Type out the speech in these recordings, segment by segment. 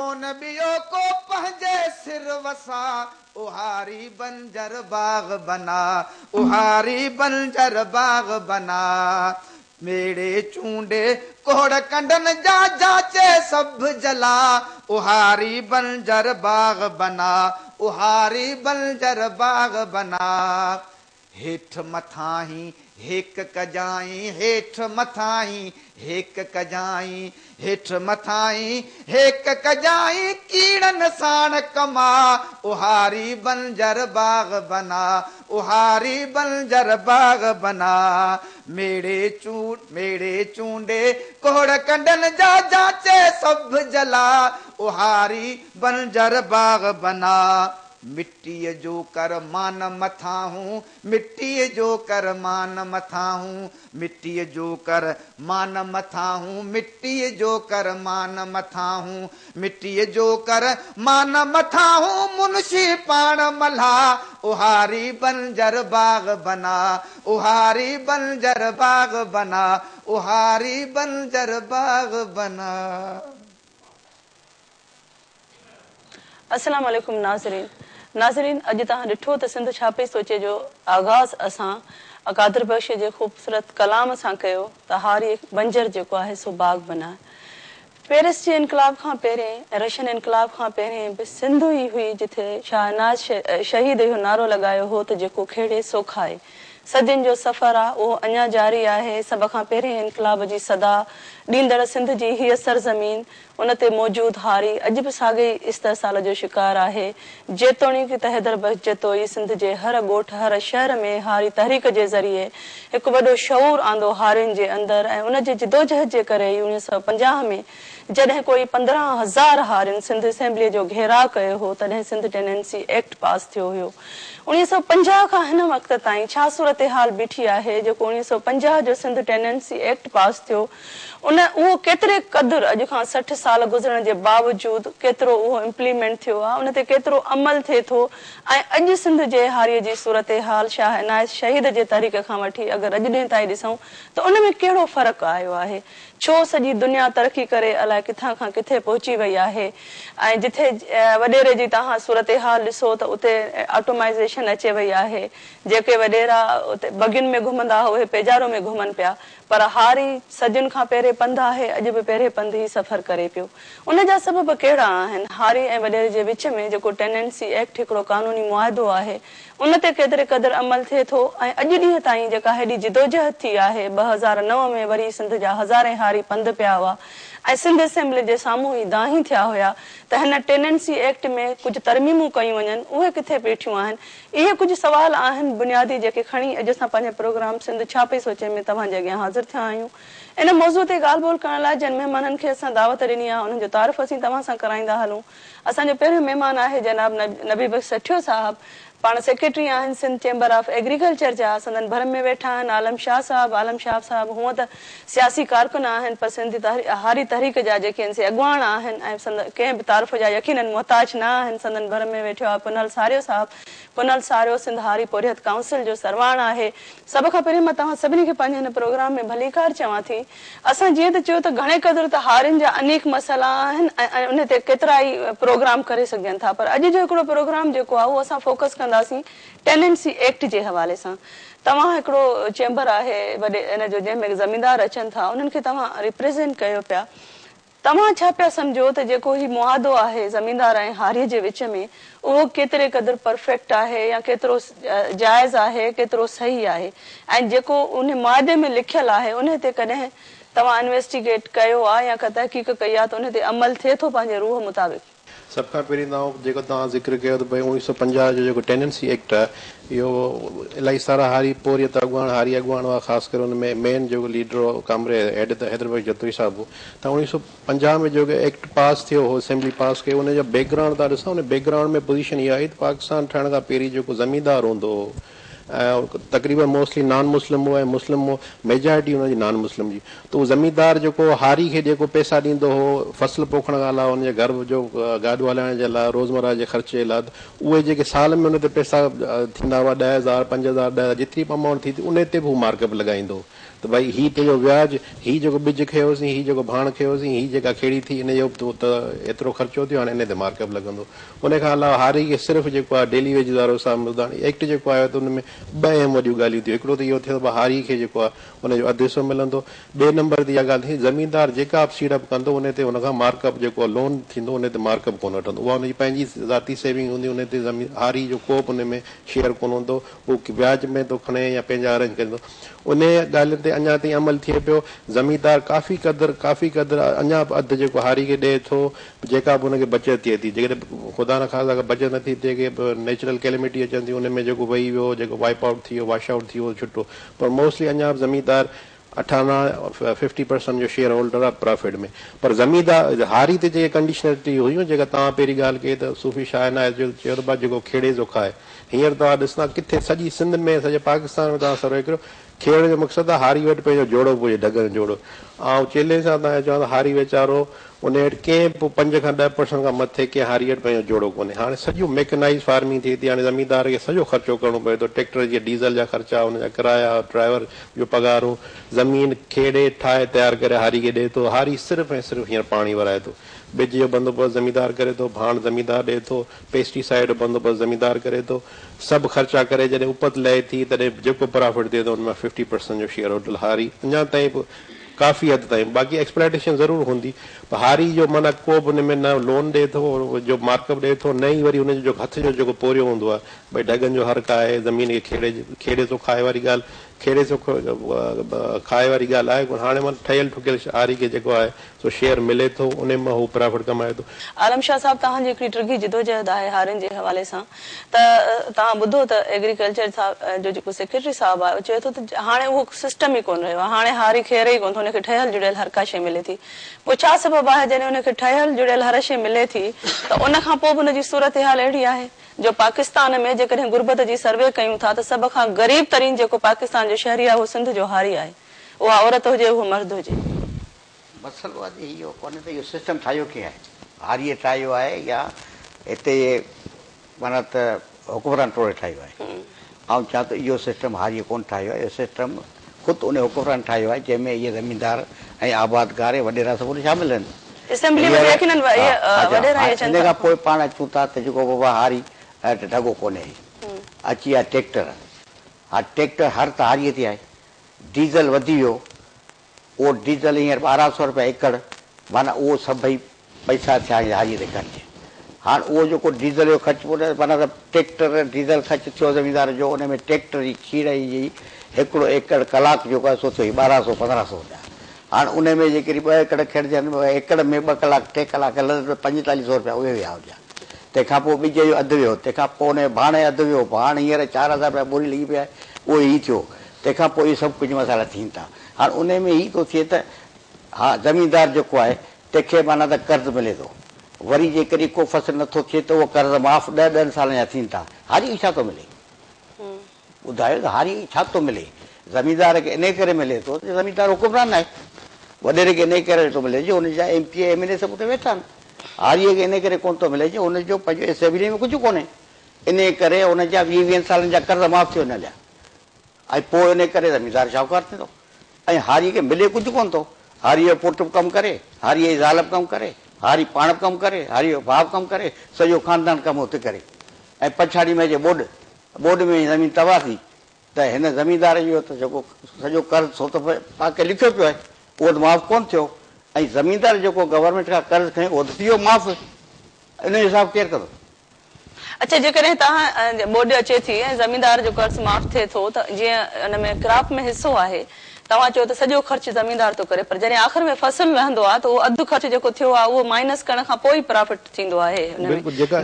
कोन बियो को पंहिंजे सिर वसा उहारी बंजर बाग बना उहारी बंजर बाग बना मेड़े चूंडे कोड़ कंडन जा जाचे सब जला उहारी बंजर बाग बना उहारी बंजर बाग बना हेठ मथाही हेक कजाई हेठ मथाई हेक कजाई हेठ मथाई हेक कजाई कीड़न साण कमा उहारी बंजर बाग बना उहारी बंजर बाग बना मेड़े चूंडे कोड़ कंडन जा जाचे सब जला उहारी बंजर बाग बना मिट्टी जो कर मान मथा हूँ मिट्टी जो कर मान मथा हूँ मिट्टी जो कर मान मथा हूँ मिट्टी जो कर मान मथा हूँ मिट्टी जो कर मान मथा हूँ मुंशी पाण मल्हा उहारी बंजर बाग बना उहारी बंजर बाग बना उहारी बंजर बाग बना। अस्सलाम वालेकुम नाज़रीन अॼु तव्हां ॾिठो त सिंध छापे सोचे जो आगाज़ असां अकादर बख्श जे ख़ूबसूरत कलाम सां कयो त हारी बंजर जेको आहे सो बाग बना। पेरिस जे इनकलाब खां पहिरें रशियन इनकलाब खां पहिरें बि सिंध ई हुई जिथे शाहनाज शहीद इहो नारो लॻायो हो त जेको खेड़े सो खाए। सदियुनि जो सफ़र आहे उहो अञा जारी आहे। सभ खां पहिरें इनकलाब जी सदा ॾींदड़ सिंध जी हीअ सरज़मीन उन ते मौजूदु हारी अॼु बि साॻे इस्तहसाल जो शिकार आहे। जेतोणीकि त हैदर बख्श जतोई सिंध जे हर ॻोठ हर शहर में हारी तहरीक जे ज़रिए हिकु वॾो शऊर आंदो हारियुनि जे अंदरि ऐं उन जे जिदोजहद जे करे 1950 में जॾहिं कोई 15,000 हारियुनि सिंध असेंबलीअ जो घेराव कयो हो तॾहिं सिंध टेनेंसी एक्ट पास थियो हुयो। 1950 खां हिन वक़्त ताईं छा सूरत हाल बीठी आहे जेको 1950 जो सिंध टेनेंसी एक्ट पास थियो उहो केतिरे क़दुरु अॼु खां 60 साल गुज़रण जे बावजूदु केतिरो उहो इम्प्लीमेंट थियो आहे उन ते केतिरो अमल थिए थो ऐं अॼु सिंध जे हारीअ जी सूरत हाल शाह इनायत शहीद जे तहरीक खां वठी अगरि अॼु ॾींहं ताईं ॾिसूं त उन में कहिड़ो फ़र्क़ु आयो आहे। छो सॼी दुनिया तरक़ी करे अलाए किथां खां किथे पहुची वई आहे ऐं जिथे वॾेरे जी तव्हां सूरत हाल ॾिसो त उते ऑटोमाइज़ेशन अचे वई आहे। जेके वॾेरा उते बगियुनि में घुमंदा उहे पेजारो में घुमनि पिया पर हारी सदियुनि खां पहिरें पंधु आहे अॼु बि पहिरें पंधु ई सफ़र करे पियो। उन जा सबब कहिड़ा आहिनि? हारी ऐं वॾेरे जे विच में जेको टेनेंसी एक्ट हिकिड़ो कानूनी मुआदो आहे उन ते केतिरे क़दुरु अमल थिए थो ऐं अॼु ॾींहं ताईं जेका हेॾी जिदोजहद थी आहे 2009 में वरी सिंध जा हज़ारे हारी पंधु पिया हुआ ऐं सिंध असेंबली जे साम्हूं ई दाही थिया हुया त हिन टेनेंसी एक्ट में कुझु तरमीमूं कयूं वञनि उहे किथे बीठियूं आहिनि। इहे कुझु सवाल आहिनि बुनियादी जेके खणी अॼु असां पंहिंजे प्रोग्राम सिंध छापे सोचे में तव्हांजे अॻियां हाज़िर थिया आहियूं। इन मौज़ूअ ते ॻाल्हि ॿोल करण लाइ जिन महिमाननि खे असां दावत ॾिनी आहे उन्हनि जो तारीफ़ असीं तव्हां सां कराईंदा हलूं। असांजो पहिरियों महिमान आहे जनाब नबी बख्श सठियो साहिबु पाण सेक्रेटरी आहिनि सिंध चैम्बर ऑफ एग्रीकल्चर जा। संदन भर में वेठा आहिनि आलम शाह साहिबु हूअं त सियासी कारकुन आहिनि पर सिंधी हारी तहरीक जा जेके आहिनि से अॻुवान आहिनि ऐं कंहिं बि तारीफ़ जा यकीननि मुहताज न आहिनि। संदन भर में वेठो आहे पुनल सारियो साहिबु। पुनल सारियो सिंध हारी पोरियत काउंसिल जो सरवाण आहे। सभ खां पहिरीं मां तव्हां सभिनी खे पंहिंजे हिन प्रोग्राम में भलीकार चवां थी। असां जीअं त चयो त घणे क़दुरु त हारियुनि जा अनेक मसइला आहिनि ऐं उन ते केतिरा ई प्रोग्राम करे सघनि था पर अॼु जो हिकिड़ो प्रोग्राम जेको आहे उहो असां फोकस कंदासीं टेनेंसी एक्ट जे हवाले सां। तव्हां हिकिड़ो चैम्बर आहे वॾे इन जो जंहिंमें ज़मीनदार अचनि था उन्हनि खे तव्हां रिप्रेज़ेंट कयो पिया। तव्हां छा पिया सम्झो त जेको ही मुआदो आहे ज़मीनदार ऐं हारीअ जे विच में उहो केतिरे क़दुरु परफेक्ट आहे या केतिरो जाइज़ आहे केतिरो सही आहे ऐं जेको उन मुआदे में लिखियलु आहे उन ते कॾहिं तव्हां इन्वेस्टिगेट कयो आहे या का तहक़ीक़ कई आहे त उन ते अमल थिए थो पंहिंजे रूह मुताबिक़? सभ खां पहिरीं जेको तव्हां ज़िक्र कयो त भई 1950 जो जेको टेनेंसी एक्ट आहे इहो इलाही सारा हारी पोरियत अॻुवान हारी अॻुवान हुआ ख़ासि करे हुन में मेन जेको लीडर हो कामरे हेड त हैदर बख्श जतोई साहिबु त 1950 में जेको एक्ट पास थियो हो असेंबली पास कयो उनजो बैकग्राउंड था ॾिसूं उन बैकग्राउंड में पोज़ीशन इहा आई त पाकिस्तान ठहण खां पहिरीं जेको ज़मीनदार हूंदो हो तक़रीबन मोस्टली नॉन मुस्लिम हो ऐं मुस्लिम हो मेजॉरिटी हुनजी नॉन मुस्लिम जी त उहो ज़मीनदार जेको हारी खे जेको पैसा ॾींदो हो फसल पोखण खां अलावा हुनजे घर जो गाॾियूं हलाइण जे लाइ रोज़मर्रा जे ख़र्चे लाइ उहे जेके साल में हुन ते पैसा थींदा हुआ 10,000 5,000 10,000 जेतिरी अमाउंट थी उन ते बि हू मार्कअप लॻाईंदो त भई हीउ तुंहिंजो व्याज, हीउ जेको ॿिज खयोसीं, हीउ जेको भाण खयोसीं, हीउ जेका खेड़ी थी, इन जो त एतिरो ख़र्चो थियो, हाणे इन ते मार्कअप लॻंदो। उन खां अलावा हारी खे सिर्फ़ु जेको आहे डेली वेज वारो सामदानी एक्ट जेको आयो त उन में ॿ अहम वॾियूं ॻाल्हियूं थियूं। हिकिड़ो त इहो थियो त हारी खे जेको आहे उनजो अधु हिसो मिलंदो। ॿिए नंबर ते इहा ॻाल्हि थी, ज़मीनदार जेका बि सीड़प कंदो उन ते उनखां मार्कअप जेको आहे लोन थींदो उन ते मार्कअप कोन वठंदो। उहा उनजी पंहिंजी ज़ाती सेविंग हूंदी, उन ते हारी जो को बि उन में शेयर कोन हूंदो, उहो ब्याज में थो खणे या पंहिंजा अरेंज कंदो। उन ॻाल्हियुनि ते अञा ताईं अमल थिए पियो। ज़मीनदार काफ़ी क़दुरु अञा बि अधु जेको हारी खे ॾिए थो, जेका बि हुनखे बचत थिए थी। जेकॾहिं ख़ुदा न ख़ासि अगरि बचत नथी थिए, के नेचुरल कैलेमिटी अचनि थियूं, उन में जेको वही वियो, जेको वाइप आउट थी वियो, वॉश आउट थी वियो छुटो, पर मोस्टली अञा बि ज़मीनदार 50% जो शेयर होल्डर आहे प्रॉफिट में। पर ज़मीनदार हारी ते जेके कंडीशनलिटी हुयूं, जेका तव्हां पहिरीं ॻाल्हि कई त सूफ़ी शाइना चयो त जेको खेड़े जो खाए, हींअर तव्हां ॾिसंदा किथे सॼी सिंध में, सॼे पाकिस्तान में तव्हां सर्वे कयो, खेड़ जो मक़सदु आहे हारी वटि पंहिंजो जोड़ो पुॼे, ढगनि जोड़ो। ऐं चेले सां तव्हां चवंदा हारी वीचारो उन वटि कंहिं बि 5 खां 10% खां मथे कंहिं हारी वटि पंहिंजो जोड़ो कोन्हे। हाणे सॼो मैकेनाइज़ फार्मिंग थिए थी। हाणे ज़मीनदार खे सॼो ख़र्चो करिणो पए थो, ट्रैक्टर जी डीज़ल जा ख़र्चा, हुनजा किराया, ड्राइवर जो पघारूं, ज़मीन खेड़े ठाहे तयारु करे हारी खे ॾिए थो। हारी सिर्फ़ु ऐं सिर्फ़ु हींअर पाणी वराए थो। ॿिज जो बंदोबस्तु ज़मीनदार करे थो, भाण ज़मीनदार ॾिए थो, पेस्टिसाइड जो बंदोबस्तु ज़मीनदार करे थो। सभु ख़र्चा करे जॾहिं उपत लहे थी तॾहिं जेको प्रॉफिट थिए थो उन मां 50% जो शेयर होल्डर हारी अञा ताईं बि काफ़ी हद ताईं। बाक़ी एक्सप्लॉइटेशन ज़रूरु हूंदी, पर हारी जो माना को बि हुन में न लोन ॾिए थो, जो मार्कअप ॾिए थो, न ई वरी हुनजो जो हथ जो जेको पोरियो हूंदो आहे, भई ढगनि जो हर का आहे, ज़मीन खे खेड़े थो खाए वारी ॻाल्हि, खेड़े थो खाए वारी ॻाल्हि आहे कोन। हाणे माना ठहियल ठुकियल हारी खे जेको आहे सो शेयर मिले थो, उन मां हू प्रॉफिट कमाए थो। आलम शाह साहब, तव्हांजी हिकिड़ी टिर्गी जिदोजहद आहे हारियुनि जे हवाले सां, त तव्हां ॿुधो त एग्रीकल्चर जो जेको सेक्रेटरी साहब आहे चए थो त हाणे उहो सिस्टम ई कोन रहियो आहे, हाणे हारी खेरे ई कोन थो, हुनखे ठहियल जुड़ियल हर का शइ मिले थी। पोइ छा सबबु आहे? जॾहिं हुनखे ठहियल जुड़ियल हर शइ मिले थी त उन खां पोइ बि हुनजी सूरत हाल अहिड़ी आहे जो पाकिस्तान में जेकॾहिं गुरबत जी सर्वे कयूं था त सभ खां ग़रीब तरीन जेको पाकिस्तान जो शहरी आहे उहो सिंध जो हारी आहे, उहा औरत हुजे उहो मर्द हुजे। मसइलो आहे इहो कोन्हे त इहो सिस्टम ठाहियो कीअं आहे, हारीअ ठाहियो आहे या हिते माना त हुकुमरान टोड़े ठाहियो आहे। ऐं चवां त इहो सिस्टम हारीअ कोन ठाहियो आहे, इहो सिस्टम ख़ुदि उन हुकुमरान ठाहियो आहे जंहिंमें इहे ज़मीनदार ऐं आबादगार वॾेरा सभु शामिल आहिनि। इन खां पोइ पाण अचूं था त जेको बाबा हारी ढगो कोन्हे, अची विया ट्रैक्टर। हा ट्रैक्टर हर त हारीअ ते आहे, डीज़ल वधी वियो, उहो डीज़ल हींअर 1200 रुपया एकड़, माना उहो सभई पैसा थिया हारीअ ते ख़र्चु। हाणे उहो जेको डीज़ल जो ख़र्चु पोइ माना त ट्रैक्टर डीज़ल ख़र्चु थियो ज़मीनदार जो, उन में ट्रैक्टर जी खीर जी हिकिड़ो एकड़ कलाक जेको आहे सो थियो 1200-1500 रुपया। हाणे उन में जेकॾहिं 2 एकड़ खेड़जनि, एकड़ में 2 कलाक 3 कलाक हलंदो त 4500 रुपया उहे विया हुजा। तंहिंखां पोइ ॿिज जो अधु वियो, तंहिंखां पोइ उन भाणे अधु वियो, भाण हींअर 4000 रुपया ॿोरी लॻी पिया आहे, उहो ई थियो। तंहिंखां पोइ इहे सभु कुझु मसाला थियनि था। हाणे उन में ई थो थिए त हा ज़मीनदार जेको आहे तंहिंखे माना त कर्ज़ु मिले थो, वरी जेकॾहिं को फसल नथो थिए त उहो कर्ज़ु माफ़ 10-10 सालनि जा थियनि था। हारी छा थो मिले ॿुधायो त हारी छा थो मिले? ज़मीनदार खे इन करे मिले थो त ज़मीनदार हुकुमरान आहे, वॾेरे खे इन करे थो मिले जो हुनजा MP MLA सभु उते वेठा आहिनि। हारीअ खे इन करे कोन थो मिले जो हुनजो पंहिंजो एसेबिली में कुझु कोन्हे, इन करे हुनजा 20-20 सालनि जा कर्ज़ माफ़ थियो हिन जा, ऐं पोइ इन करे ज़मीनदार शाहूकार थी थो। ऐं हारीअ खे मिले कुझु कोन थो। हारीअ जो पुटु बि कमु करे, हारीअ जी ज़ाल बि कमु करे, हारी पाण बि कमु करे, हारीअ जो भाउ बि कमु करे, सॼो ख़ानदान कमु हुते करे, ऐं पछाड़ी में जे ॿोॾ में ज़मीन तबाह थी त हिन ज़मीनदार जो त जेको सॼो कर्ज़ु सो त तव्हांखे लिखियो पियो आहे उहो त माफ़ कोन थियो, ऐं ज़मीनदार जेको गवर्नमेंट खां कर्ज़ु खणे उहो त थी वियो माफ़। इन जो हिसाब केरु कंदो? अच्छा, जेकॾहिं तव्हां ॿोॾ अचे थी ऐं ज़मीनदार जो कर्ज़ु माफ़ थिए थो त जीअं हुन में क्रॉप में हिसो आहे, तव्हां चओ त सॼो ख़र्चु ज़मीनदार थो करे, पर जॾहिं आख़िर में फसल रहंदो आहे त उहो अधु ख़र्चु जेको थियो आहे उहो माइनस करण खां पोइ प्रॉफिट थींदो आहे।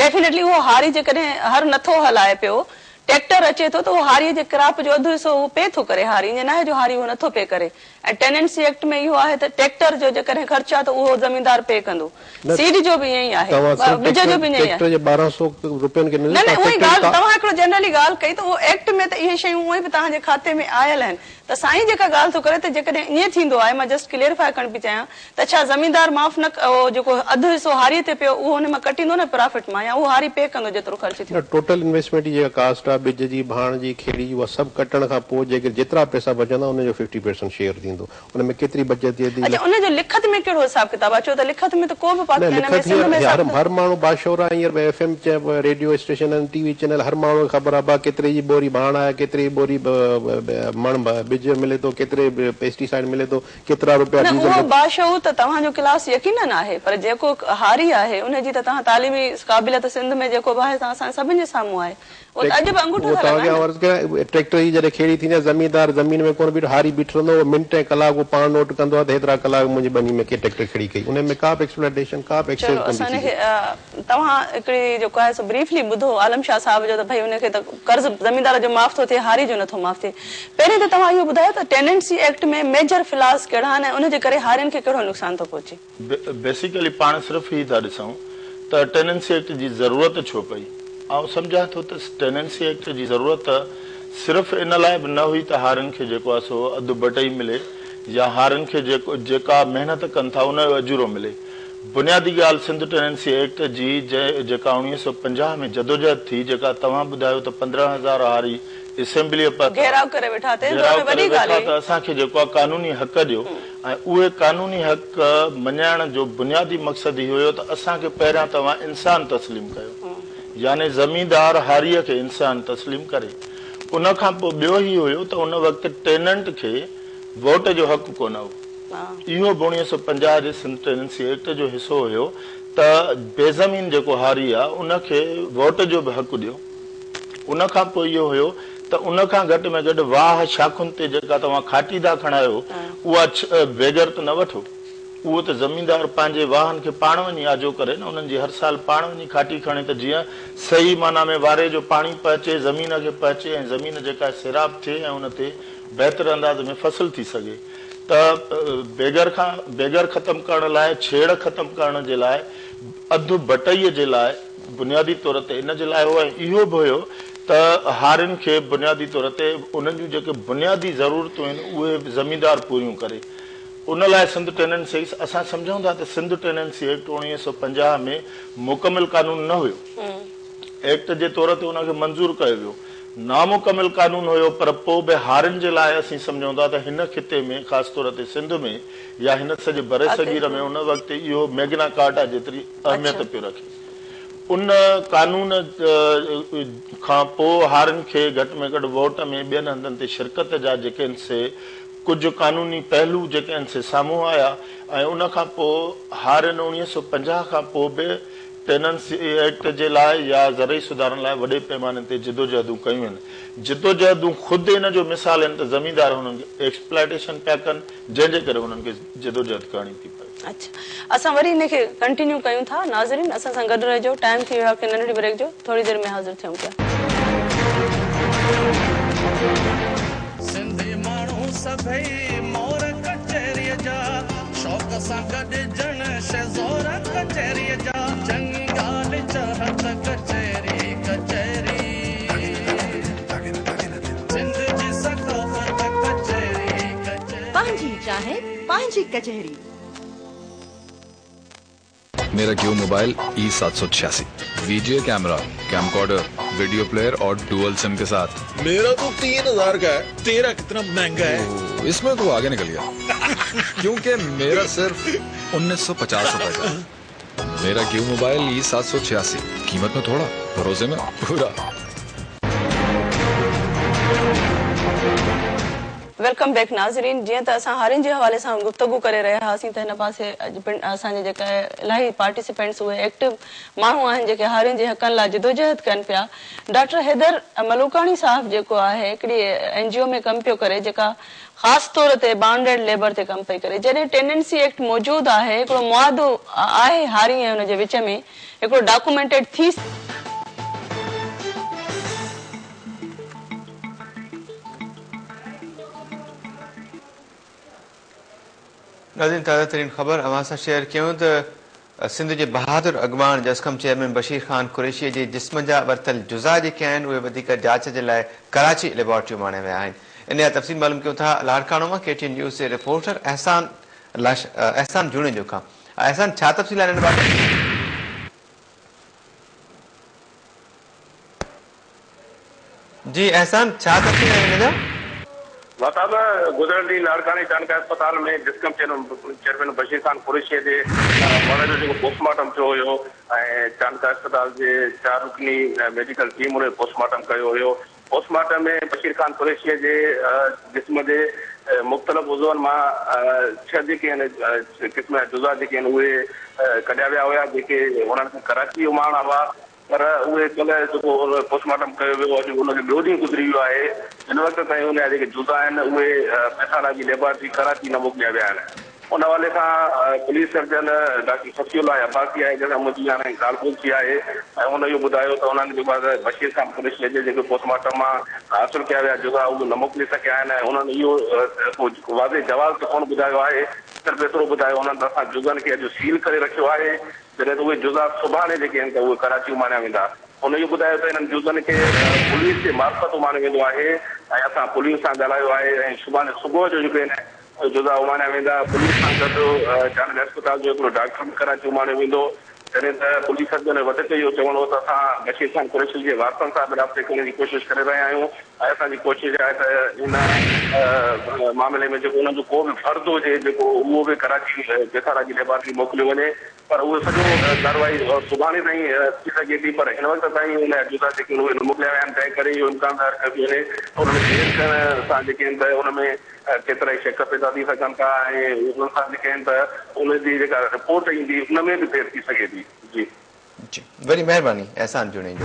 डेफिनेटली उहो हारी जेकॾहिं हर नथो हलाए पियो, ट्रैक्टर अचे थो त उहो हारीअ जे क्रॉप जो अधु हिसो उहो पे थो करे, हारी ईअं न आहे जो हारी उहो नथो पे करे। ऐं टेनेंसी एक्ट में इहो आहे त ट्रैक्टर जो जेकॾहिं ख़र्चु आहे त उहो ज़मीनदार पे कंदो, सीड जो बि ईअं ई आहे, ॿिज जो बि ईअं ई आहे। न न उहा ई ॻाल्हि तव्हां हिकिड़ो जनरली ॻाल्हि कई त उहो एक्ट में त इहे शयूं उहे बि तव्हांजे खाते में आयल आहिनि, त साईं जेका ॻाल्हि थो करे त जेकॾहिं ईअं थींदो आहे, मां जस्ट क्लियरिफाई करण पई चाहियां त छा ज़मीनदार माफ़ न जेको अधु हिसो हारीअ ते पियो उहो हुन मां कटींदो न प्रॉफिट मां, या उहो हारी पे कंदो जेतिरो ख़र्च थियो? टोटल इन्वेस्टमेंट जी जेका कास्ट आहे, ॿिज जी, भाण जी, खेड़ी जी, उहा सभु कटण खां पोइ जेतिरा पैसा बचंदा उनजो 50% शेयर थींदो। उन में केतिरी बचत थिए थी? अच्छा, उनजो लिखत में कहिड़ो हिसाब किताब आहे? छो त लिखत में त को बि हर माण्हू बाशोर आहे, हींअर FM चइबो, रेडियो स्टेशन आहिनि, टीवी चैनल, हर माण्हू खे ख़बर आहे केतिरे जी बोरी भाण आहे, केतिरी बोरी मण बिज मिले थो, केतिरे पेस्टिसाइड मिले थो, केतिरा रुपया। उहो बाशऊर त तव्हांजो क्लास यकीनन आहे, पर जेको हारी आहे उनजी त तव्हां तालीमी क़ाबिलियत सिंध में जेको आहे असां सभिनि जे साम्हूं आहे। ट्रैक्टर जी जॾहिं खेड़ी थींदी आहे, ज़मीनदार ज़मीन में कोन बीठो, हारी बीठो रहंदो, मिंट ऐं कलाक पाण नोट कंदो आहे त हेतिरा कलाक मुंहिंजी बनी में के ट्रैक्टर खड़ी कई, उन में का बि एक्सप्लोटेशन, का बि तव्हां हिकिड़ी जेको आहे सो ब्रीफली ॿुधो आलम शाह साहिब जो त भई उनखे त कर्ज़ ज़मीनदार जो माफ़ थो थिए, हारी जो नथो माफ़ थिए। पहिरीं त तव्हां इहो ॿुधायो त टेनेंसी एक्ट में मेजर फिलास कहिड़ा आहिनि ऐं उनजे करे हारियुनि खे कहिड़ो नुक़सान थो पहुचे? बेसिकली पाण सिर्फ़ु ई था ॾिसूं त टेनेंसी एक्ट जी ज़रूरत छो पई। ऐं सम्झां थो त टेनेंसी एक्ट जी ज़रूरत सिर्फ़ु इन लाइ बि न हुई त हारियुनि खे जेको आहे सो अधु बटई मिले, या हारियुनि खे जेका महिनत कनि था उनजो अजूरो मिले। बुनियादी ॻाल्हि सिंध टेनेंसी एक्ट जी जेका 1950 में जदोजहद थी, जेका तव्हां ॿुधायो त 15,000 हारी असेंबलीअ पर घेराव करे वेठा त असांखे जेको आहे कानूनी हक़ ॾियो, ऐं उहे कानूनी हक़ मञाइण जो बुनियादी मक़सदु इहो हुयो त असांखे पहिरियां तव्हां इंसान तस्लीम कयो, यानी ज़मीनदार हारीअ खे इंसान तस्लीम करे। उन खां पोइ ॿियो ई हुयो त उन वक़्तु टेनेंट खे वोट जो हक़ कोन हो। इहो बि 1950 जे सिंध टेनेंसी एक्ट जो हिसो हुयो त बेज़मीन जेको हारी आहे उनखे वोट जो बि हक़ ॾियो। उन खां पोइ इहो हुयो त उन खां घटि में घटि वाह शाखुनि ते जेका तव्हां खाटी था खणायो उहा बेगर त न वठो। उहो त ज़मीनदार पंहिंजे वाहन खे पाण वञी आजो करे न, उन्हनि जी हर साल पाण वञी खाटी खणे त जीअं सही माना में वारे जो पाणी पहुचे, ज़मीन खे पहुचे, ऐं ज़मीन जेका सैराब थिए ऐं उन ते बहितर अंदाज़ में फसल थी सघे। त बेगर ख़तमु करण लाइ, छेड़ ख़तमु करण जे लाइ, अधु बटईअ जे लाइ बुनियादी तौर ते इन जे लाइ हो। ऐं इहो बि हुयो त हारियुनि खे बुनियादी तौर ते उन्हनि जूं जेके बुनियादी ज़रूरतूं आहिनि उहे ज़मीनदार पूरियूं करे। उन लाइ सिंध टेनेंसी एक्ट असां सम्झूं था त सिंध टेनेंसी एक्ट 1950 में मुकमिल कानून न हुयो, एक्ट जे तौर ते उनखे मंज़ूर कयो वियो, नामुकमिल कानून हुयो। पर पोइ बि हारियुनि जे लाइ असीं सम्झूं था त हिन खिते में ख़ासि तौर ते सिंध में या हिन सॼे बर सगीर में उन वक़्तु इहो मैग्ना कार्टा जेतिरी अहमियत पियो रखे। उन कानून खां पोइ हारियुनि खे घटि में घटि वोट में ॿियनि हंधनि ते शिरकत जा जेके आहिनि से कुझु कानूनी पहलू जेके आहिनि से साम्हूं आया। ऐं उन खां पोइ हारियुनि 1950 खां पोइ बि टेनेंसी एक्ट जे लाइ या ज़रई सुधारण लाइ वॾे पैमाने ते जिदोजहदूं कयूं आहिनि। जिदोजहदूं ख़ुदि इन जो मिसाल आहिनि त ज़मीनदार हुननि खे एक्सप्लॉइटेशन पिया कनि, जंहिंजे करे हुननि खे जिदोजहद करणी थी पए। अच्छा, असां वरी हिनखे कंटिन्यू कयूं था। नाज़रीन, असां सां गॾु रहिजो। टाइम थी वियो आहे की नंढड़ी ब्रेक जो, थोरी देरि में हाज़िर थियूं पिया। सिंधी माण्हू सभई मोर कचहरीअ जा, शौक़ सां गॾिजण शेज़ोर कचहरीअ जा, चङी ॻाल्हि चाहत कचहरी कचहरी, सिंध जी सक़ाफ़त कचहरी कचहरी, पंहिंजी चाहे पंहिंजी कचहरी। मेरा Q mobile E786, VGA camera, camcorder, video player और डुअल सिम के साथ। मेरा तो 3000 का है। तेरा कितना महंगा है? इसमें तो आगे निकल गया क्योंकि मेरा सिर्फ 1950 रुपए का। मेरा क्यू मोबाइल E786, कीमत में थोड़ा, भरोसे में पूरा। वेलकम बैक नाज़रीन। जीअं त असां हारियुनि जे हवाले सां गुफ़्तगू करे रहिया हुआसीं त हिन पासे असांजे जेका इलाही पार्टिसिपेंट्स उहे एक्टिव माण्हू आहिनि जेके हारियुनि जे हक़नि लाइ जिदोजहद कनि पिया। डॉक्टर हैदर मलूकाणी साहब जेको आहे हिकिड़ी NGO में कमु पियो करे जेका ख़ासि तौर ते बाउंडेड लेबर ते कमु पई करे। जॾहिं टेनेंसी एक्ट मौजूदु आहे, हिकिड़ो मुआदो आहे हारी ऐं हुनजे विच में, हिकिड़ो डॉक्यूमेंटेड थी नाज़रीन, ताज़ा तरीन ख़बर अवां सां शेयर कयूं त सिंध जे बहादुर अॻवान जसकम चेयरमैन बशीर ख़ान कुरैशी जे जिस्म जा वरितल जुज़ा जेके आहिनि उहे वधीक जांच जे लाइ कराची लेबोरेटरी माणे विया आहिनि। इन जा तफ़सील मालूम कयूं था लाड़काणो मां KTN न्यूज़ जे रिपोर्टर एहसान जुणेजो खां। एहसान, छा तफ़सील आहे हिन बाबति? जी एहसान, छा तफ़सील आहे हिन जा? महताब गुज़िरियल ॾींहुं लाड़कानी जानका अस्पताल में डिस्कम चेयरमैन बशीर खान कुरैशी जे मौत जो जेको पोस्टमार्टम थियो हुयो ऐं जानका अस्पताल जे 4 रुकनी मेडिकल टीम उन पोस्टमार्टम कयो हुयो। पोस्टमार्टम में बशीर खान कुरैशी जे जिस्म जे मुख़्तलिफ़ उज़वनि मां 6 जेके आहिनि क़िस्म जा जुज़ा जेके आहिनि उहे कढिया विया हुया, जेके उन्हनि खे कराची उमाणा हुआ, पर उहे कल्ह जेको पोस्टमार्टम कयो वियो अॼु उनखे ॿियो ॾींहुं गुज़री वियो आहे। हिन वक़्त ताईं उन जा जेके जुज़ा आहिनि उहे पेथाला जी लेबोरेटरी कराची न मोकिलिया विया आहिनि। उन हवाले सां police surgeon doctor Safiullah Abbasi आहे जंहिंसां मुंहिंजी हाणे ॻाल्हि ॿोल थी आहे ऐं हुन इहो ॿुधायो त उन्हनि जेको आहे बशीर खान कुरैशी जे जेके पोस्टमार्टम मां हासिलु कया विया जुज़ा उहे न मोकिले सघिया आहिनि ऐं उन्हनि इहो वाज़े जवाब त कोन ॿुधायो आहे, सिर्फ़ु एतिरो ॿुधायो उन्हनि त असां जुज़नि खे अॼु सील करे रखियो आहे, जॾहिं त उहे जुज़ा सुभाणे जेके आहिनि त उहे कराची उमाणिया वेंदा। हुन इहो ॿुधायो त हिननि जुज़नि खे पुलिस जे मार्फत उमाणियो वेंदो आहे ऐं असां पुलिस सां ॻाल्हायो आहे ऐं सुभाणे सुबुह जो जेके आहिनि जुज़ा उमाणिया वेंदा। पुलिस सां गॾु जानका अस्पताल जो हिकिड़ो डॉक्टर बि कराची उमाणियो वेंदो, जॾहिं त पुलिस सर्जन वधीक इहो चवणो हो त असां बशीर खान कुरैशी जे वारसनि सां बि राब्ते करण जी कोशिशि करे रहिया आहियूं ऐं असांजी कोशिशि आहे त इन मामले में जेको उन्हनि जो को बि फर्ज़ु हुजे जेको उहो बि कराची पेथाला जी लेबोरेटरी मोकिलियो वञे, पर उहो सॼो कार्रवाई सुभाणे ताईं थी सघे थी, पर हिन वक़्त ताईं उन जा जुज़ा जेके उहे मोकिलिया विया आहिनि, तंहिं करे इहो इम्कानदार कयो वञे उनमें देरि करण सां जेके आहिनि त उनमें केतिरा ई शक पैदा थी सघनि था ऐं उन सां जेके आहिनि त उनजी जेका रिपोर्ट ईंदी उन में बि देरि थी सघे थी। जी वॾी महिरबानी एहसान जुणेजो।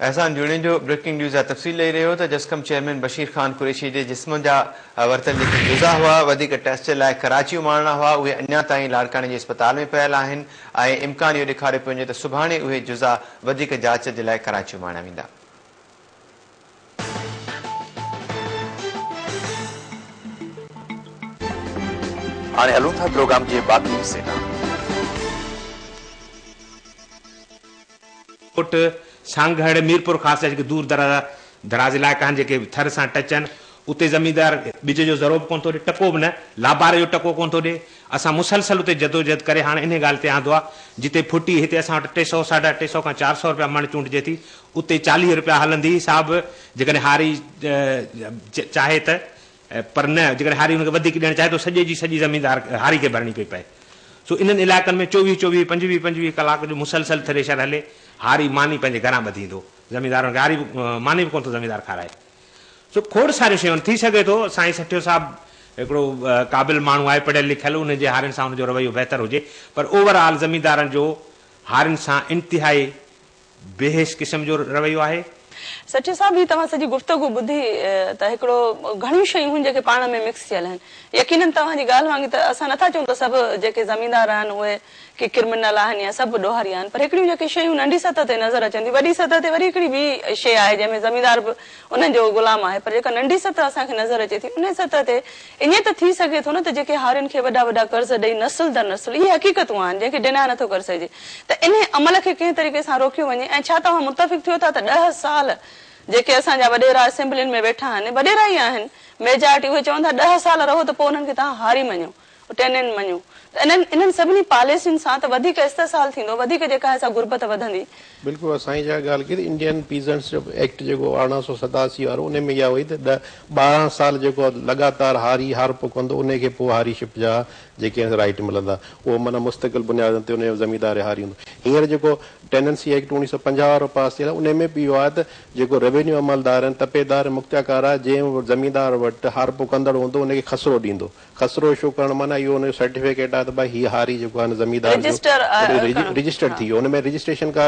एहसान जुणेजो ब्रेकिंग न्यूज़ जा तफ़सील ॾेई रहियो त जस्कम चेयरमैन बशीर खान कुरैशी जे जिस्म जा वरितल जेके जुज़ा हुआ वधीक टेस्ट लाइ कराची उमाणा हुआ उहे अञा ताईं लाड़काने जे अस्पताल में पियल आहिनि ऐं इम्कान इहो ॾेखारे पियो वञे त सुभाणे उहे जुज़ा वधीक जांच जे लाइ कराची उमाणिया वेंदा। हाणे हलूं था प्रोग्राम जे बाक़ी हिस्से ॾांहुं। सांगड़ मीरपुर ख़ासि जेके दूर दराज इलाइक़ा आहिनि जेके थर सां टच आहिनि उते ज़मींदार ॿिज जो ज़रो बि कोन थो ॾिए, टको बि न, लाबारे जो टको कोन थो ॾिए। असां मुसलसल उते जदोजहद करे हाणे इन ॻाल्हि ते आंदो आहे जिते फुटी हिते असां वटि 300 350 खां 400 रुपया मण चूंडिजे थी, उते 40 रुपया हलंदी हिसाब जेकॾहिं हारी चाहे त, पर न जेकॾहिं हारी हुनखे वधीक ॾियणु चाहे त सॼे जी सॼी ज़मीनदार हारी खे भरणी पई पए। सो इन्हनि इलाइक़नि में 24 25 कलाक जो मुसलसल थ्रेशर हले, हारी मानी पंहिंजे घरां ॿधींदो, ज़मीनदारनि खे हारी मानी बि कोन थो ज़मीनदार खाराए। सो खोड़ सारियूं शयूं थी सघे थो साईं सठियो साहिबु हिकिड़ो क़ाबिल माण्हू आहे, पढ़ियल लिखियल, उनजे हारियुनि सां हुनजो रवैयो बहितर हुजे, पर ओवरऑल ज़मीनदारनि जो हारियुनि सां इंतिहाई बेहेश क़िस्म जो रवैयो आहे। सची साहब ही तव्हां सॼी गुफ़्तगू ॿुधी त हिकिड़ो घणियूं शयूं आहिनि जेके पाण में मिक्स थियल आहिनि। यकीनन तव्हांजी ॻाल्हि वांगुरु त असां नथा चऊं त सभु जेके ज़मीनदार आहिनि उहे के क्रिमिनल आहिनि या सभु ॾोहारी आहिनि, पर हिकिड़ियूं जेके शयूं नंढी सतह ते नज़र अचनि, वॾी सतह ते वरी हिकिड़ी ॿी शइ आहे जंहिंमें ज़मीनदार बि उन्हनि जो गुलाम आहे, पर जेका नंढी सतह असांखे नज़र अचे थी उन सतह ते ईअं त थी सघे थो न त जेके हारियुनि खे वॾा वॾा कर्ज़ ॾेई नसुल दर नसुल इहे हक़ीक़तूं आहिनि जंहिंखे डिनाए नथो करे सघिजे, त इन अमल खे कंहिं तरीक़े सां रोकियो वञे। ऐं छा तव्हां मुतफ़िक़ थियो था त 10 साल जेके असांजा वॾेरा असेंबलियुनि में वेठा आहिनि, वॾेरा ई आहिनि मेजॉरिटी, उहे चवनि था 10 साल रहो त पोइ उन्हनि खे तव्हां हारी मञो, टेनेंट मञो, त इन्हनि सभिनी पॉलिसियुनि सां त वधीक इस्तेसाल थींदो, वधीक जेका आहे सा गुरबत वधंदी। बिल्कुलु साईं जा ॻाल्हि कई इंडियन पीजेंट्स जो एक्ट जेको 1887 वारो उन में इहा हुई त 12 साल जेको लगातार हारी हारप कंदो उनखे पोइ हारीशिप जा जेके राइट मिलंदा, उहो माना मुस्तक़िल बुनियादनि ते उनजो ज़मीनदार हारी हूंदो। हींअर जेको टेनेंसी एक्ट 1950 वारो पास थियल उन में बि इहो आहे त जेको रेवेन्यू अमलदार आहिनि, तपेदार, मुख्तियाकार आहे, जंहिं ज़मीनदार वटि हारप कंदड़ हूंदो उनखे खसरो ॾींदो। खसरो शो करणु माना इहो हुनजो सर्टिफिकेट आहे त भई हीअ हारी जेको आहे ज़मीनदार रजिस्टर्ड थी वियो, हुनमें रजिस्ट्रेशन का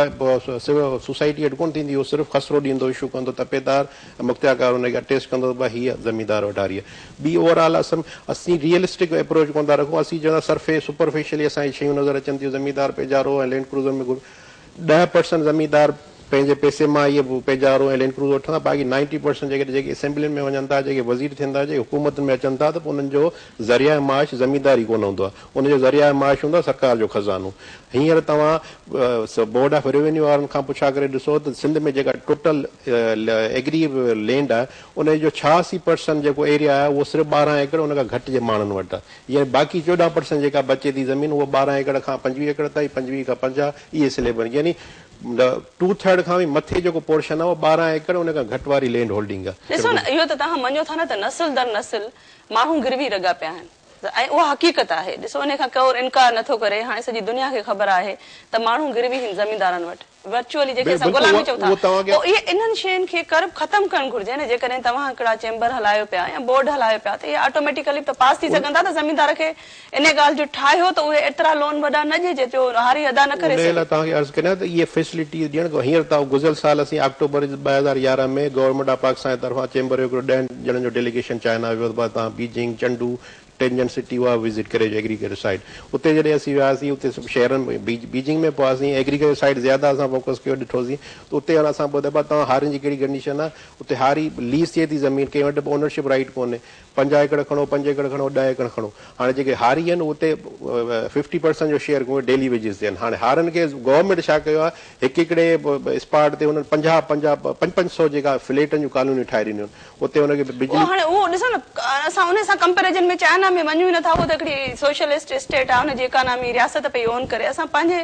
सोसाइटी एड कोन थींदी, उहो सिर्फ़ु खसरो ॾींदो, इशू कंदो, तपेदार मुख्तियाकार हुनखे अटेस्ट कंदो भई हीअ ज़मीनदार वटि हारी आहे। ॿी ओवरऑल असीं रियलिस्टिक अप्रोच कोन था रखूं, असीं चवंदा सरफेस सुपरफिशियली असांजी शयूं नज़र अचनि थियूं, ज़मीनदार पेजारो ऐं लैंड क्रूज़र में 10% ज़मीनदार पंहिंजे पैसे मां इहे पेजारो ऐं लैंड क्रूज़र वठंदा, बाक़ी 90% जेके असेंबली में वञनि था, जेके वज़ीर थियनि था, जेके हुकूमत में अचनि था, त पोइ उन्हनि जो ज़रिया माश ज़मींदारी कोन हूंदो आहे, उनजो ज़रिया माश हूंदो आहे सरकार जो ख़ज़ानो। हींअर तव्हां बोर्ड ऑफ रेवेन्यू वारनि खां पुछा करे ॾिसो त सिंध में जेका टोटल एग्री लैंड आहे उनजो 86% जेको एरिया आहे उहो सिर्फ़ु 12 एकड़ उन खां घटि जे माण्हुनि वटि आहे। यानी बाक़ी 14% जेका बचे थी ज़मीन उहा 12 एकड़ खां 25 एकड़ ताईं, 25 खां 50 इहे स्लेब, यानी 2/3 खां बि मथे जेको पोर्शन आहे उहो 12 एकड़ उन खां घटि वारी लैंड होल्डिंग आहे। ॾिसो न, इहो त तव्हां मञो था न त नस्ल दर नस्ल माण्हू गिरवी लॻा पिया आहिनि ऐं उहा हक़ीक़त आहे। ॾिसो उन खां को इनकार नथो करे, हाणे सॼी दुनिया खे ख़बर आहे त माण्हू गिरवी आहिनि ज़मीनदारनि वटि, वर्चुअली जेके असां गुलामी चऊं था, पोइ इहे इन्हनि शयुनि खे करब ख़तमु करणु घुरिजे न। जेकॾहिं तव्हां हिकिड़ा चेंबर हलायो पिया या बोर्ड हलायो पिया त इहे ऑटोमेटिकली त पास थी सघनि था त ज़मीनदार खे इन ॻाल्हि जो ठाहियो त उहे एतिरा लोन वॾा न ॾिजे जो हारी अदा न करे सघे। तव्हांखे अर्ज़ु कयां त इहे फैसिलिटी ॾियणु हींअर तव्हां गुज़िरियल साल असीं अक्टूबर 2011 में गवर्नमेंट ऑफ पाकिस्तान जी तरफ़ां चेंबर जो 10 ॼणनि जो डेलीगेशन चाइना वियो, तव्हां बीजिंग, चंडू, टेंजन सिटी उहा विज़िट करे एग्रीकल्चर साइड। उते जॾहिं असीं वियासीं उते शहरनि में बीजिंग में पहुआसीं, एग्रीकल्चर साइड ज़्यादा असां फोकस कयो, ॾिठोसीं त उते हाणे असां ॿ दफ़ा तव्हां हारियुनि जी कहिड़ी कंडीशन आहे, उते हारी लीज़ थिए थी ज़मीन, कंहिं वटि ओनरशिप राइट कोन्हे, 5 एकड़ खणो, 5 एकड़ खणो, 10 एकड़ खणो। हाणे जेके हारी आहिनि उते 50% जो शेयर डेली वेजिस थियनि। हाणे हारनि खे गवर्नमेंट छा कयो आहे, हिकु हिकिड़े स्पॉट ते हुननि 500 जेका फ्लैटनि जूं कॉलोनियूं ठाहे ॾिनियूं आहिनि। उते हुनखे बिजली हाणे उहो ॾिसो न, असां उन सां कंपेरिजन में चाइना में वञूं ई नथा। उहो त हिकिड़ी सोशलिस्ट स्टेट आहे, हुनजी इकोनॉमी रियासत पई ओन करे। असां पंहिंजे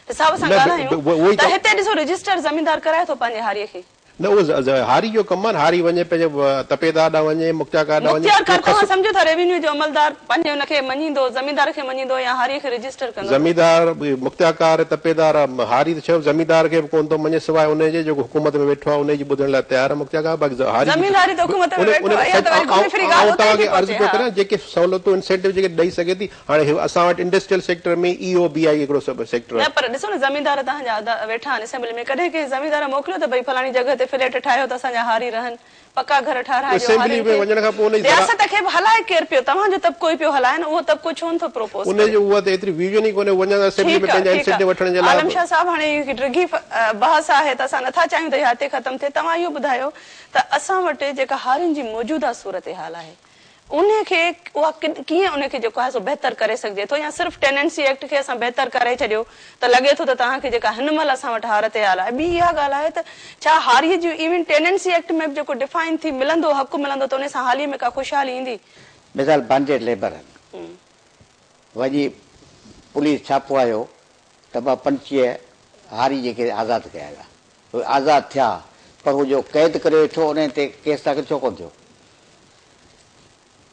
हिसाब सां ॻाल्हायूं त हिते ॾिसो रजिस्टर ज़मीनदार कराए थो पंहिंजे हारीअ खे। न उहो हारी जो कमु आहे, हारी वञे पंहिंजे तपेदार ॾांहुं वञे, मुख्तियारकार ॾांहुं वञे। तव्हां सम्झो था रेवेन्यू जो अमलदार पंहिंजे हुनखे मञींदो, ज़मीनदार खे मञींदो या हारीअ खे रजिस्टर कंदो? ज़मीनदार, मुख्तियारकार, तपेदार, हारी त छो ज़मीनदार खे कोन थो मञे सिवाइ उनजे जेको हुकूमत में वेठो आहे उनजी ॿुधण लाइ तयार आहे मुख्तियारकार। बाक़ी ज़मीनदारी त हुकूमत में वेठो आहे, या त वरी घुमी फिरी ॻाल्हि उते तव्हांखे अर्ज़ु पियो करियां जेके सहूलियतूं इंसेंटिव जेके ॾेई सघे थी। हाणे असां वटि इंडस्ट्रियल सेक्टर में EOBI हिकिड़ो सेक्टर आहे। पर ॾिसो न, ज़मीनदार तव्हांजा वेठा आहिनि असेंबली में, कॾहिं कंहिं ज़मीनदार मोकिलियो त भई फलाणी जॻह ते फ्लैट ठाहियो त हारी रहनि, पक्का घर ठाराहिजो। रियासत खे हलाए केरु पियो? तव्हांजो तबिको ई पियो हलाए न, उहो तबिको छो नथो प्रोपोज? उनजो उहा त एतिरी विजन ई कोन्हे वञण असेंबली में पंहिंजा इंसेंटिव वठण जे लाइ। आलम शाह साहब, हाणे इहो डिघी बहस आहे त असां नथा चाहियूं त इहा हिते ख़तमु थिए। तव्हां इहो ॿुधायो त असां वटि जेका हारियुनि जी मौजूदा सूरत हाल आहे उनखे उहा कीअं उनखे जेको आहे सो बहितर करे सघिजे थो, या सिर्फ़ु टेनेंसी एक्ट खे असां बहितर करे छॾियो त लॻे थो त तव्हांखे जेका हिन महिल असां वटि हालत हाल आहे। ॿी इहा ॻाल्हि आहे त छा हारीअ जूं इवन टेनेंसी एक्ट में जेको डिफाइन थी मिलंदो, हक़ मिलंदो, त उन सां हालीअ में का ख़ुशहाली ईंदी? मिसाल बांडेड लेबर वञी पुलिस छापो आयो त 25 हारी जेके आज़ादु कया विया, उहे आज़ादु थिया, पर उहो जो क़ैद करे वेठो उन ते केस तव्हांखे छो कोन थियो?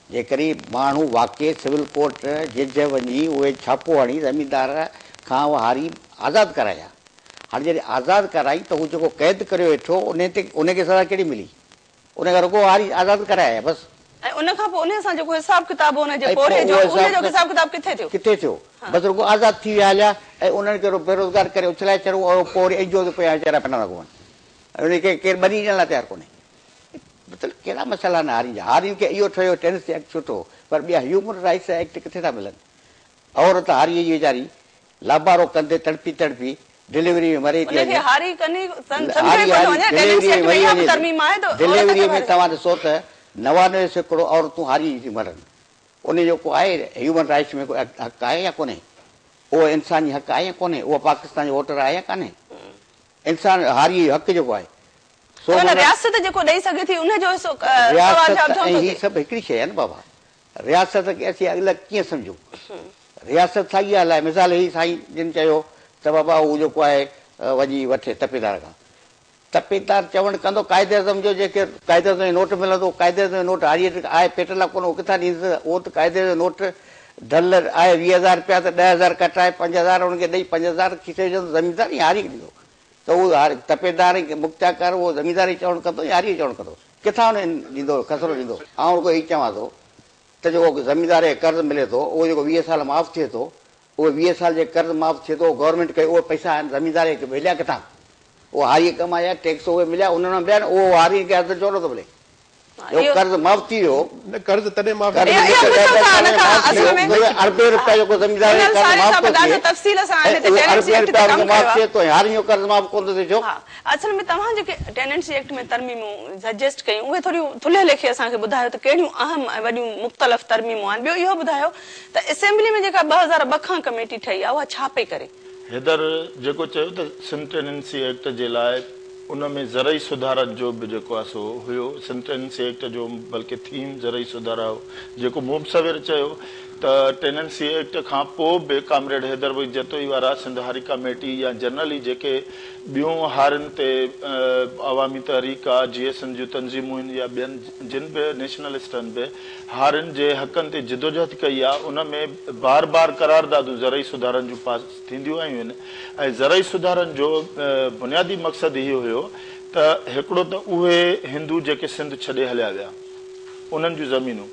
जेकॾहिं माण्हू वाक़ई सिविल कोर्ट जज वञी उहे छापो हणी ज़मीनदार खां उहा हारी आज़ादु कराया। हाणे जॾहिं आज़ादु कराई त हू जेको क़ैद करे वेठो उनखे सज़ा कहिड़ी मिली? उनखे रुॻो हारी आज़ादु कराया बसि। ऐं उन खां पोइ उन सां जेको हिसाब किताब हुनजे पोरे जो उनजो हिसाब किताब किथे थियो? किथे थियो? बसि रुॻो आज़ादु थी विया हलिया ऐं उन्हनि खे बेरोज़गार करे उछलाए छॾियो ऐं पोइ वरी जो पिया वीचारा पिना घुमनि, उनखे केरु ॿनी ॾियण लाइ तयारु कोन्हे। मतिलबु कहिड़ा मसाइला आहिनि हारियुनि जा? हारियुनि खे इहो ठहियो टेनेंसी एक्ट सुठो, पर ॿिया ह्यूमन राइट्स एक्ट किथे था मिलनि? औरत हारीअ जी वीचारी लाबारो कंदे तड़पी तड़पी डिलीवरी में मरे थी वञे। डिलीवरी में तव्हां ॾिसो त 99% औरतूं हारी थी मरनि। उन जेको आहे ह्यूमन राइट्स में कोई हक़ आहे या कोन्हे? उहो इंसानी हक़ आहे या कोन्हे? उहो पाकिस्तान जो वोटर आहे या कान्हे? इंसान हारी हक़ जेको आहे रियासत जेको ॾेई सघे थी उनजो सभु हिकिड़ी शइ आहे न बाबा। रियासत खे असीं अलॻि कीअं सम्झूं? रियासत साॻी ॻाल्हि आहे। मिसाल ही साईं जिन चयो त बाबा हू जेको आहे वञी वठे तपेदार खां, तपेदार चवणु कंदो क़ाइदे आज़म जो जेके क़ाइदे आज़म जो नोट मिलंदो, क़ाइदे आज़म जो नोट हारीअ आहे पेट लाइ कोन, उहो किथां ॾींदुसि? उहो त क़ाइदे जो नोट ढल आहे 20,000 रुपया त 10,000 कटाए 5,000 हुनखे ॾेई 5,000 खीसे विझंदो, ज़मीनदार ई हारी ॾींदो। त उहो तपेदार मुख्तियारकार उहो ज़मीनदारी चवणु कंदो या हारी चवणु कंदो? किथां हुन ॾींदो खसरो ॾींदो? ऐं रुॻो हीउ चवां थो त जेको ज़मीनदार खे कर्ज़ु मिले थो उहो जेको 20 साल माफ़ु थिए थो, उहो 20 साल जे कर्ज़ु माफ़ु थिए थो गवर्नमेंट खे, उहे पैसा आहिनि ज़मीनदार खे मिलिया किथां? उहो हारीअ कमाया, टैक्स उहे मिलिया, उन्हनि मिलिया, उहो हारी खे हथ छो नथो मिले? जो कर्ज माफ़ थी वियो न कर्ज तॾहिं माफ़ अरबे रुपया जेको ज़मींदार माफ़ थिए थो हाणे इहो कर्ज माफ़ कोन थो थिए छो? असल में तव्हां जेके टेनेंसी एक्ट में तरमीमूं सजेस्ट कयूं उहे थोरियूं थुल्हे लेखे असांखे ॿुधायो त कहिड़ियूं अहम ऐं वॾियूं मुख़्तलिफ़ तरमीमूं आहिनि। ॿियो इहो ॿुधायो त असेंबली में जेका 2002 खां कमेटी ठही आहे उहा छा पई करे? हैदर जेको चयो त सिंध टेनेंसी एक्ट जे लाइ उनमें ज़रई सुधारनि जो बि जेको आहे सो हुयो। सिंध टेनेंसी एक्ट जो बल्कि थीम ज़रई सुधारा हो जेको मुबसविर चयो त टेनेंसी एक्ट खां पोइ बि कामरेड हैदर भाई जतोई वारा सिंध हारी कमेटी या जनरली जेके ॿियूं हारियुनि ते अवामी तहरीक आहे GSN जूं तंज़ीमूं आहिनि या ॿियनि जिन बि नेशनलिस्टनि बि हारियुनि जे हक़नि ते जिदोजहद कई आहे उन में बार बार करारदादूं ज़रई सुधारनि जूं पास थींदियूं आयूं आहिनि। ऐं ज़रई सुधारनि जो बुनियादी मक़सदु इहो हुयो त हिकिड़ो त उहे हिंदू जेके सिंध छॾे हलिया विया उन्हनि जूं ज़मीनूं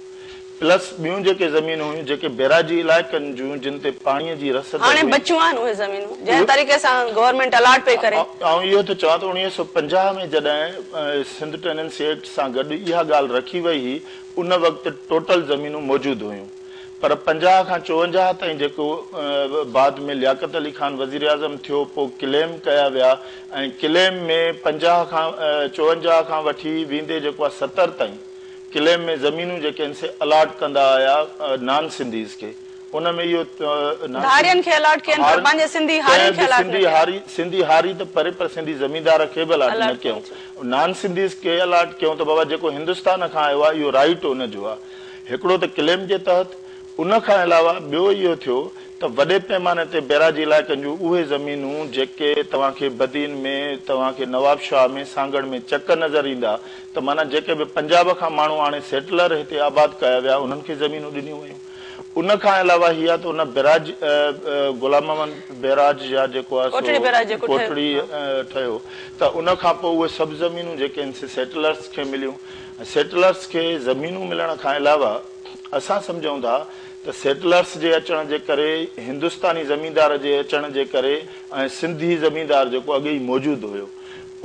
प्लस ॿियूं जेके ज़मीनूं हुयूं जेके बैराजी इलाइक़नि जूं जिन ते पाणीअ जी रसद हाणे बचियूं आहिनि उहे ज़मीनूं जंहिं तरीक़े सां गवर्नमेंट अलाट पई करे। ऐं इहो त चवां त 1950 में जॾहिं सिंध टेनेंसी एक्ट सां गॾु इहा ॻाल्हि रखी वई हुई उन वक़्तु टोटल ज़मीनूं मौजूदु हुयूं पर 50 खां 54 ताईं जेको बाद में लियाकत अली खान वज़ीर आज़म थियो पोइ क्लेम कया विया ऐं क्लेम में 50 खां 54 खां वठी वेंदे जेको आहे 70 ताईं क्लेम में ज़मीनूं जेके आहिनि से अलाट कंदा आया नॉन सिंधीज़ खे। उन में इहो सिंधी हारी त परे पर सिंधी ज़मींदार खे बि अलाट न कयूं नॉन सिंधीज़ खे अलाट कयूं त बाबा जेको हिंदुस्तान खां आयो आहे इहो राइट उनजो आहे हिकिड़ो त क्लेम जे तहत। उन खां अलावा ॿियो इहो थियो त वॾे पैमाने ते बैराजी इलाइक़नि जूं उहे ज़मीनूं जेके तव्हांखे बदीन में तव्हांखे नवाबशाह में सांगड़ में चक नज़र ईंदा त माना जेके बि पंजाब खां माण्हू हाणे सेटलर हिते आबाद कया विया उन्हनि खे ज़मीनूं ॾिनियूं वयूं। उन खां अलावा हीअ त उन बैराज गुलाम मोहम्मद बैराज या जेको आहे कोटड़ी ठहियो त उन खां पोइ उहे सभु ज़मीनूं जेके आहिनि से सेटलर्स खे मिलियूं। सेटलर्स खे ज़मीनूं मिलण खां अलावा असां सम्झूं था त सेटलर्स जे अचण जे करे हिंदुस्तानी ज़मींदार जे अचण जे करे ऐं सिंधी ज़मींदार जेको अॻे ई मौजूदु हुयो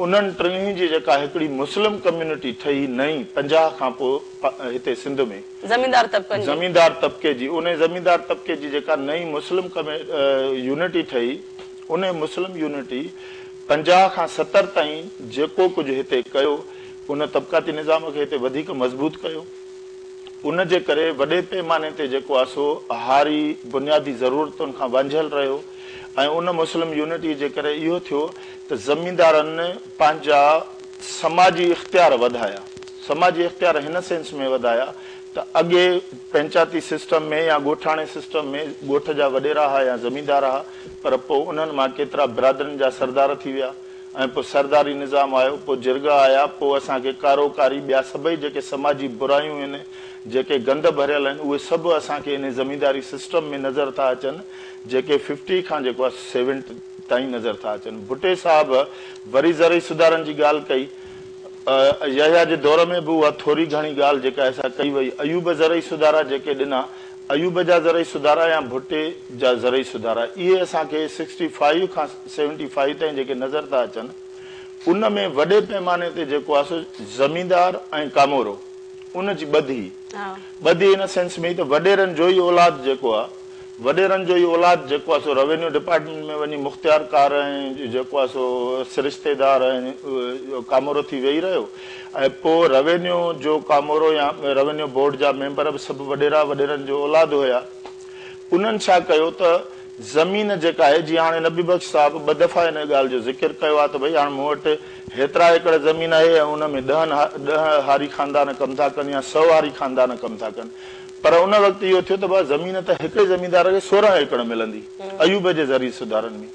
उन्हनि टिनी जी जेका हिकिड़ी मुस्लिम कम्यूनिटी ठही नई 50 खां पोइ हिते सिंध में ज़मींदार तबिके जी उन ज़मींदार तबिके जी जेका नई मुस्लिम यूनिटी ठही उन मुस्लिम यूनिटी 50 खां 70 ताईं जेको कुझु हिते कयो उन तबिकाती निज़ाम खे हिते वधीक मज़बूत कयो। उन जे करे वॾे पैमाने ते जेको आहे सो हारी बुनियादी ज़रूरतुनि खां वांझियल रहियो ऐं उन मुस्लिम यूनिटी जे करे इहो थियो त ज़मींदारनि पंहिंजा समाजी इख़्तियार वधाया। समाजी इख़्तियार हिन सेंस में वधाया त अॻे पंचायती सिस्टम में या ॻोठाणे सिस्टम में ॻोठ जा वॾेरा हुआ या ज़मींदार हुआ पर पोइ उन्हनि मां केतिरा बिरादरनि जा सरदार थी विया ऐं पोइ सरदारी निज़ाम आयो पोइ जिरगा आया पोइ असांखे कारोकारी ॿिया सभई जेके समाजी बुरायूं आहिनि जेके गंद भरियल आहिनि उहे सभु असांखे इन ज़मींदारी सिस्टम में नज़र था अचनि जेके 50 खां जेको आहे 70 ताईं नज़र था अचनि। भुटे साहब वरी ज़रई सुधारनि जी ॻाल्हि कई यहिया जे दौर में बि उहा थोरी घणी ॻाल्हि जेका ऐसा कई वई अयूब ज़रई सुधारा जेके ॾिना अयूब जा ज़रई सुधारा या भुटे जा ज़रई सुधारा इहे असांखे 65 खां 75 ताईं जेके नज़र था अचनि उन में वॾे पैमाने ते जेको आहे सो ज़मींदार ऐं कामोरो उन जी ॿधी इन सेंस में त वॾेरनि जो ई औलाद जेको आहे वॾेरनि जो ई औलाद जेको आहे सो रेवेन्यू डिपार्टमेंट में वञी मुख़्तियारकार ऐं जेको आहे सो सिरिश्तेदार ऐं कामोरो थी वेही रहियो ऐं पोइ रेवेन्यू जो कामोरो या रेवेन्यू बोर्ड जा मेंबर बि सभु वॾेरनि जो औलाद हुया। उन्हनि छा कयो त ज़मीन जेका आहे जीअं हाणे नबी बख्श साहिब 2 दफ़ा हिन ॻाल्हि जो ज़िक्र कयो आहे त भई हाणे मूं वटि हेतिरा एकड़ ज़मीन आहे ऐं उन में 10 हारी खानदान कमु था कनि या 100 हारी खानदान कमु था कनि पर उन वक़्तु इहो थियो त ज़मीन त हिकिड़े ज़मींदार खे 16 एकड़ मिलंदी अयूब जे ज़रिए सुधारनि में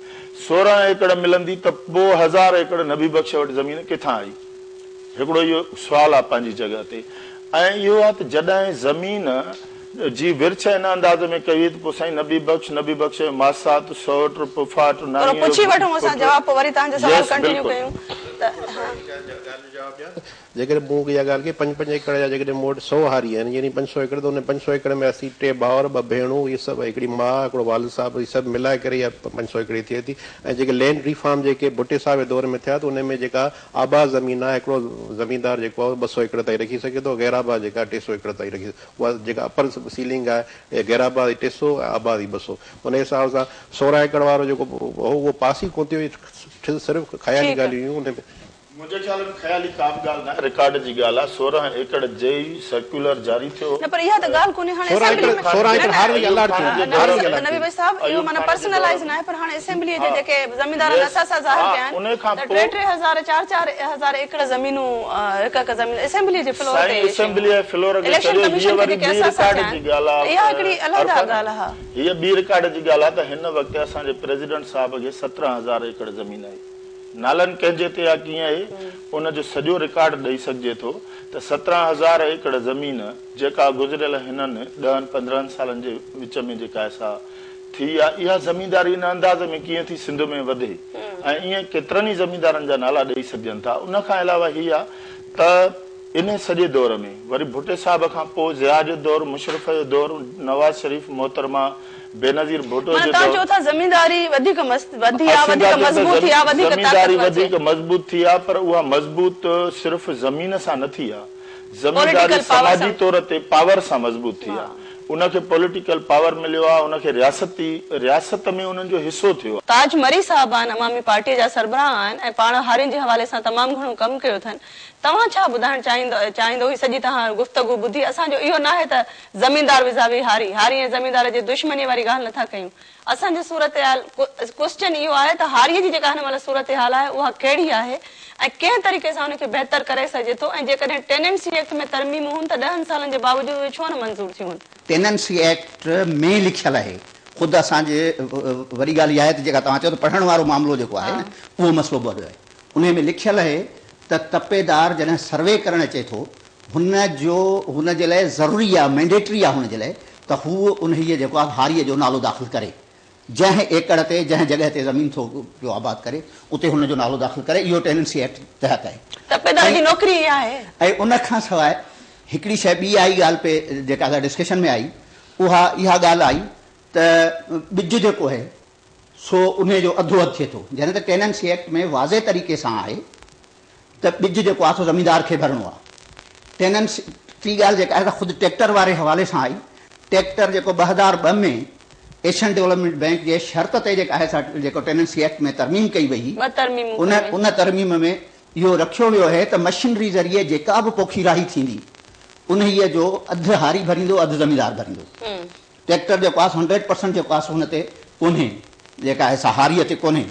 16 एकड़ मिलंदी त पोइ 1000 एकड़ नबी बख्श वटि ज़मीन किथां आई हिकिड़ो इहो सुवालु आहे पंहिंजी जॻह ते। ऐं इहो आहे त जॾहिं ज़मीन जी विरछ हिन अंदाज़ में कई त पोइ साईं नबी बख्श मासात सौट पुफाट पुछी वठूं असां जवाब वरी तव्हांजो सवाल कंटिन्यू कयूं त जेकॾहिं मूं इहा ॻाल्हि की 5-5 एकड़ जा जेकॾहिं मूं वटि 100 हारी आहिनि यानी 500 एकड़ त उन 500 एकड़ में असीं 3 भाउर 2 भेणूं इहे सभु हिकिड़ी माउ हिकिड़ो वालिद साहिबु इहे सभु मिलाए करे इहा 500 एकड़ थिए थी। ऐं जेके लैंड रिफॉर्म जेके भुट्टे साहिब जे दौर में थिया त उन में जेका आबाद ज़मीन आहे हिकिड़ो ज़मीनदार जेको आहे 200 एकड़ ताईं रखी सघे थो, गैराबाद जेका 300 एकड़ ताईं रखी उहा जेका अपर सीलिंग आहे गैराबाद 300 आबादी 200 उन हिसाब सां 16 एकड़ वारो जेको उहो पास ई कोन थियो, सिर्फ़ु ख़याली ॻाल्हियूं उन में। मुंहिंजे ख्याल में ख़याली का बि ॻाल्हि न रिकॉर्ड जी ॻाल्हि आहे। 16 एकड़ जे सर्कुलर जारी थियो न पर इहा त ॻाल्हि कोन्हे हाणे असेंबली में 16 एकड़ हार वी अलाट थियो नबी भाई साहब इहो माना पर्सनलाइज न आहे पर हाणे असेंबली जे जेके ज़मीनदार असां ज़ाहिर कया आहिनि त 3-3000 4-4000 एकड़ ज़मीनूं हिक ज़मीन असेंबली जे फ्लोर ते असेंबली जे फ्लोर ते इलेक्शन कमीशन खे जेके रिकॉर्ड जी ॻाल्हि आहे इहा हिकड़ी अलॻि ॻाल्हि आहे। हीअ ॿी रिकॉर्ड जी ॻाल्हि आहे त हिन वक़्तु असांजे प्रेसिडेंट साहब खे 17000 एकड़ ज़मीन आहे। नालनि कंहिंजे ते आहे कीअं आहे उनजो सॼो रिकॉर्ड ॾेई सघिजे थो त 17000 एकड़ ज़मीन जेका गुज़िरियल हिननि 10-15 सालनि जे विच में जेका असां थी आहे इहा ज़मीनदारी इन अंदाज़ में कीअं थी सिंध में वधे ऐं ईअं केतिरनि ई ज़मीनदारनि जा नाला ॾेई सघजनि था। उन खां अलावा हीअ आहे त इन सॼे दौर में वरी भुट्टे साहिब खां पोइ ज़िया जो दौर, मुशरफ जो दौर, नवाज़ शरीफ मोहतरमा, बेनज़ीर भुट्टो जो दौर ज़मीनदारी वधीक वधी आहे, वधीक मज़बूत थी आहे, वधीक ज़मीनदारी वधीक मज़बूत थी आहे पर उहा मज़बूत सिर्फ़ ज़मीन सां न थी आहे, ज़मीनदारी समाजी तौर ते पावर सां मज़बूत थी आहे। उनखे पॉलिटिकल पावर मिलियो आहे, उनखे रियासत में उन्हनि जो हिसो थियो। ताज मरी साहब आहिनि अवामी पार्टीअ जा सरबराह आहिनि ऐं पाण हारियुनि जे हवाले सां तमामु घणो कमु कयो अथनि। तव्हां छा ॿुधाइण चाहींदो ही सॼी तव्हां गुफ़्तगू ॿुधी असांजो इहो न आहे त ज़मीनदार विज़ावी हारी ऐं ज़मीनदार जे दुश्मनी वारी ॻाल्हि नथा कयूं। असांजी सूरत हाल क्वेश्चन इहो आहे त हारीअ जी जेका हिन महिल सूरत हाल आहे उहा कहिड़ी आहे ऐं कंहिं तरीक़े सां उनखे बहितर करे सघे थो ऐं जेकॾहिं टेनेंसी एक्ट में तरमीमूं हुन त 10 सालनि जे बावजूद उहे छो न मंज़ूर थियूं। टेनेंसी एक्ट में लिखियल आहे ख़ुदि असांजे वरी ॻाल्हि इहा आहे त जेका तव्हां चओ त पढ़ण वारो मामिलो जेको आहे न उहो मसइलो बि आहे। उन में लिखियल आहे त तपेदार जॾहिं सर्वे करणु अचे थो हुन जे लाइ ज़रूरी आहे, मैंडेटरी आहे हुन जे लाइ त हू उन जेको आहे हारीअ जो नालो दाख़िल करे, जंहिं एकड़ ते जंहिं जॻह ते ज़मीन थो पियो आबाद करे उते हुनजो नालो दाख़िल करे। इहो टेनेंसी एक्ट तहत आहे। तपेदार जी नौकरी इहा आहे। ऐं उन खां सवाइ हिकिड़ी शइ ॿी आई ॻाल्हि पे जेका डिस्कशन में आई उहा इहा ॻाल्हि आई त ॿिज जेको आहे सो उन जो अधो अधु थिए थो। जॾहिं त टेनेंसी एक्ट में वाज़े तरीक़े सां आहे त ॿिज जेको आहे सो ज़मीनदार खे भरणो आहे। टेनेंसी टी ॻाल्हि जेका आहे त ख़ुदि ट्रैक्टर वारे हवाले सां आई। ट्रैक्टर जेको 2002 में एशियन डेवलपमेंट बैंक जे शर्त ते जेका आहे जेको टेनेंसी एक्ट में तरमीम कई वई उन तरमीम में इहो रखियो वियो आहे त मशीनरी ज़रिए जेका बि पोखीराही थींदी उन जो अधु हारी भरींदो अधु ज़मीनदार भरींदो। ट्रैक्टर जेको आहे 100% जेको आहे हुन ते कोन्हे, जेका आहे हारीअ ते कोन्हे,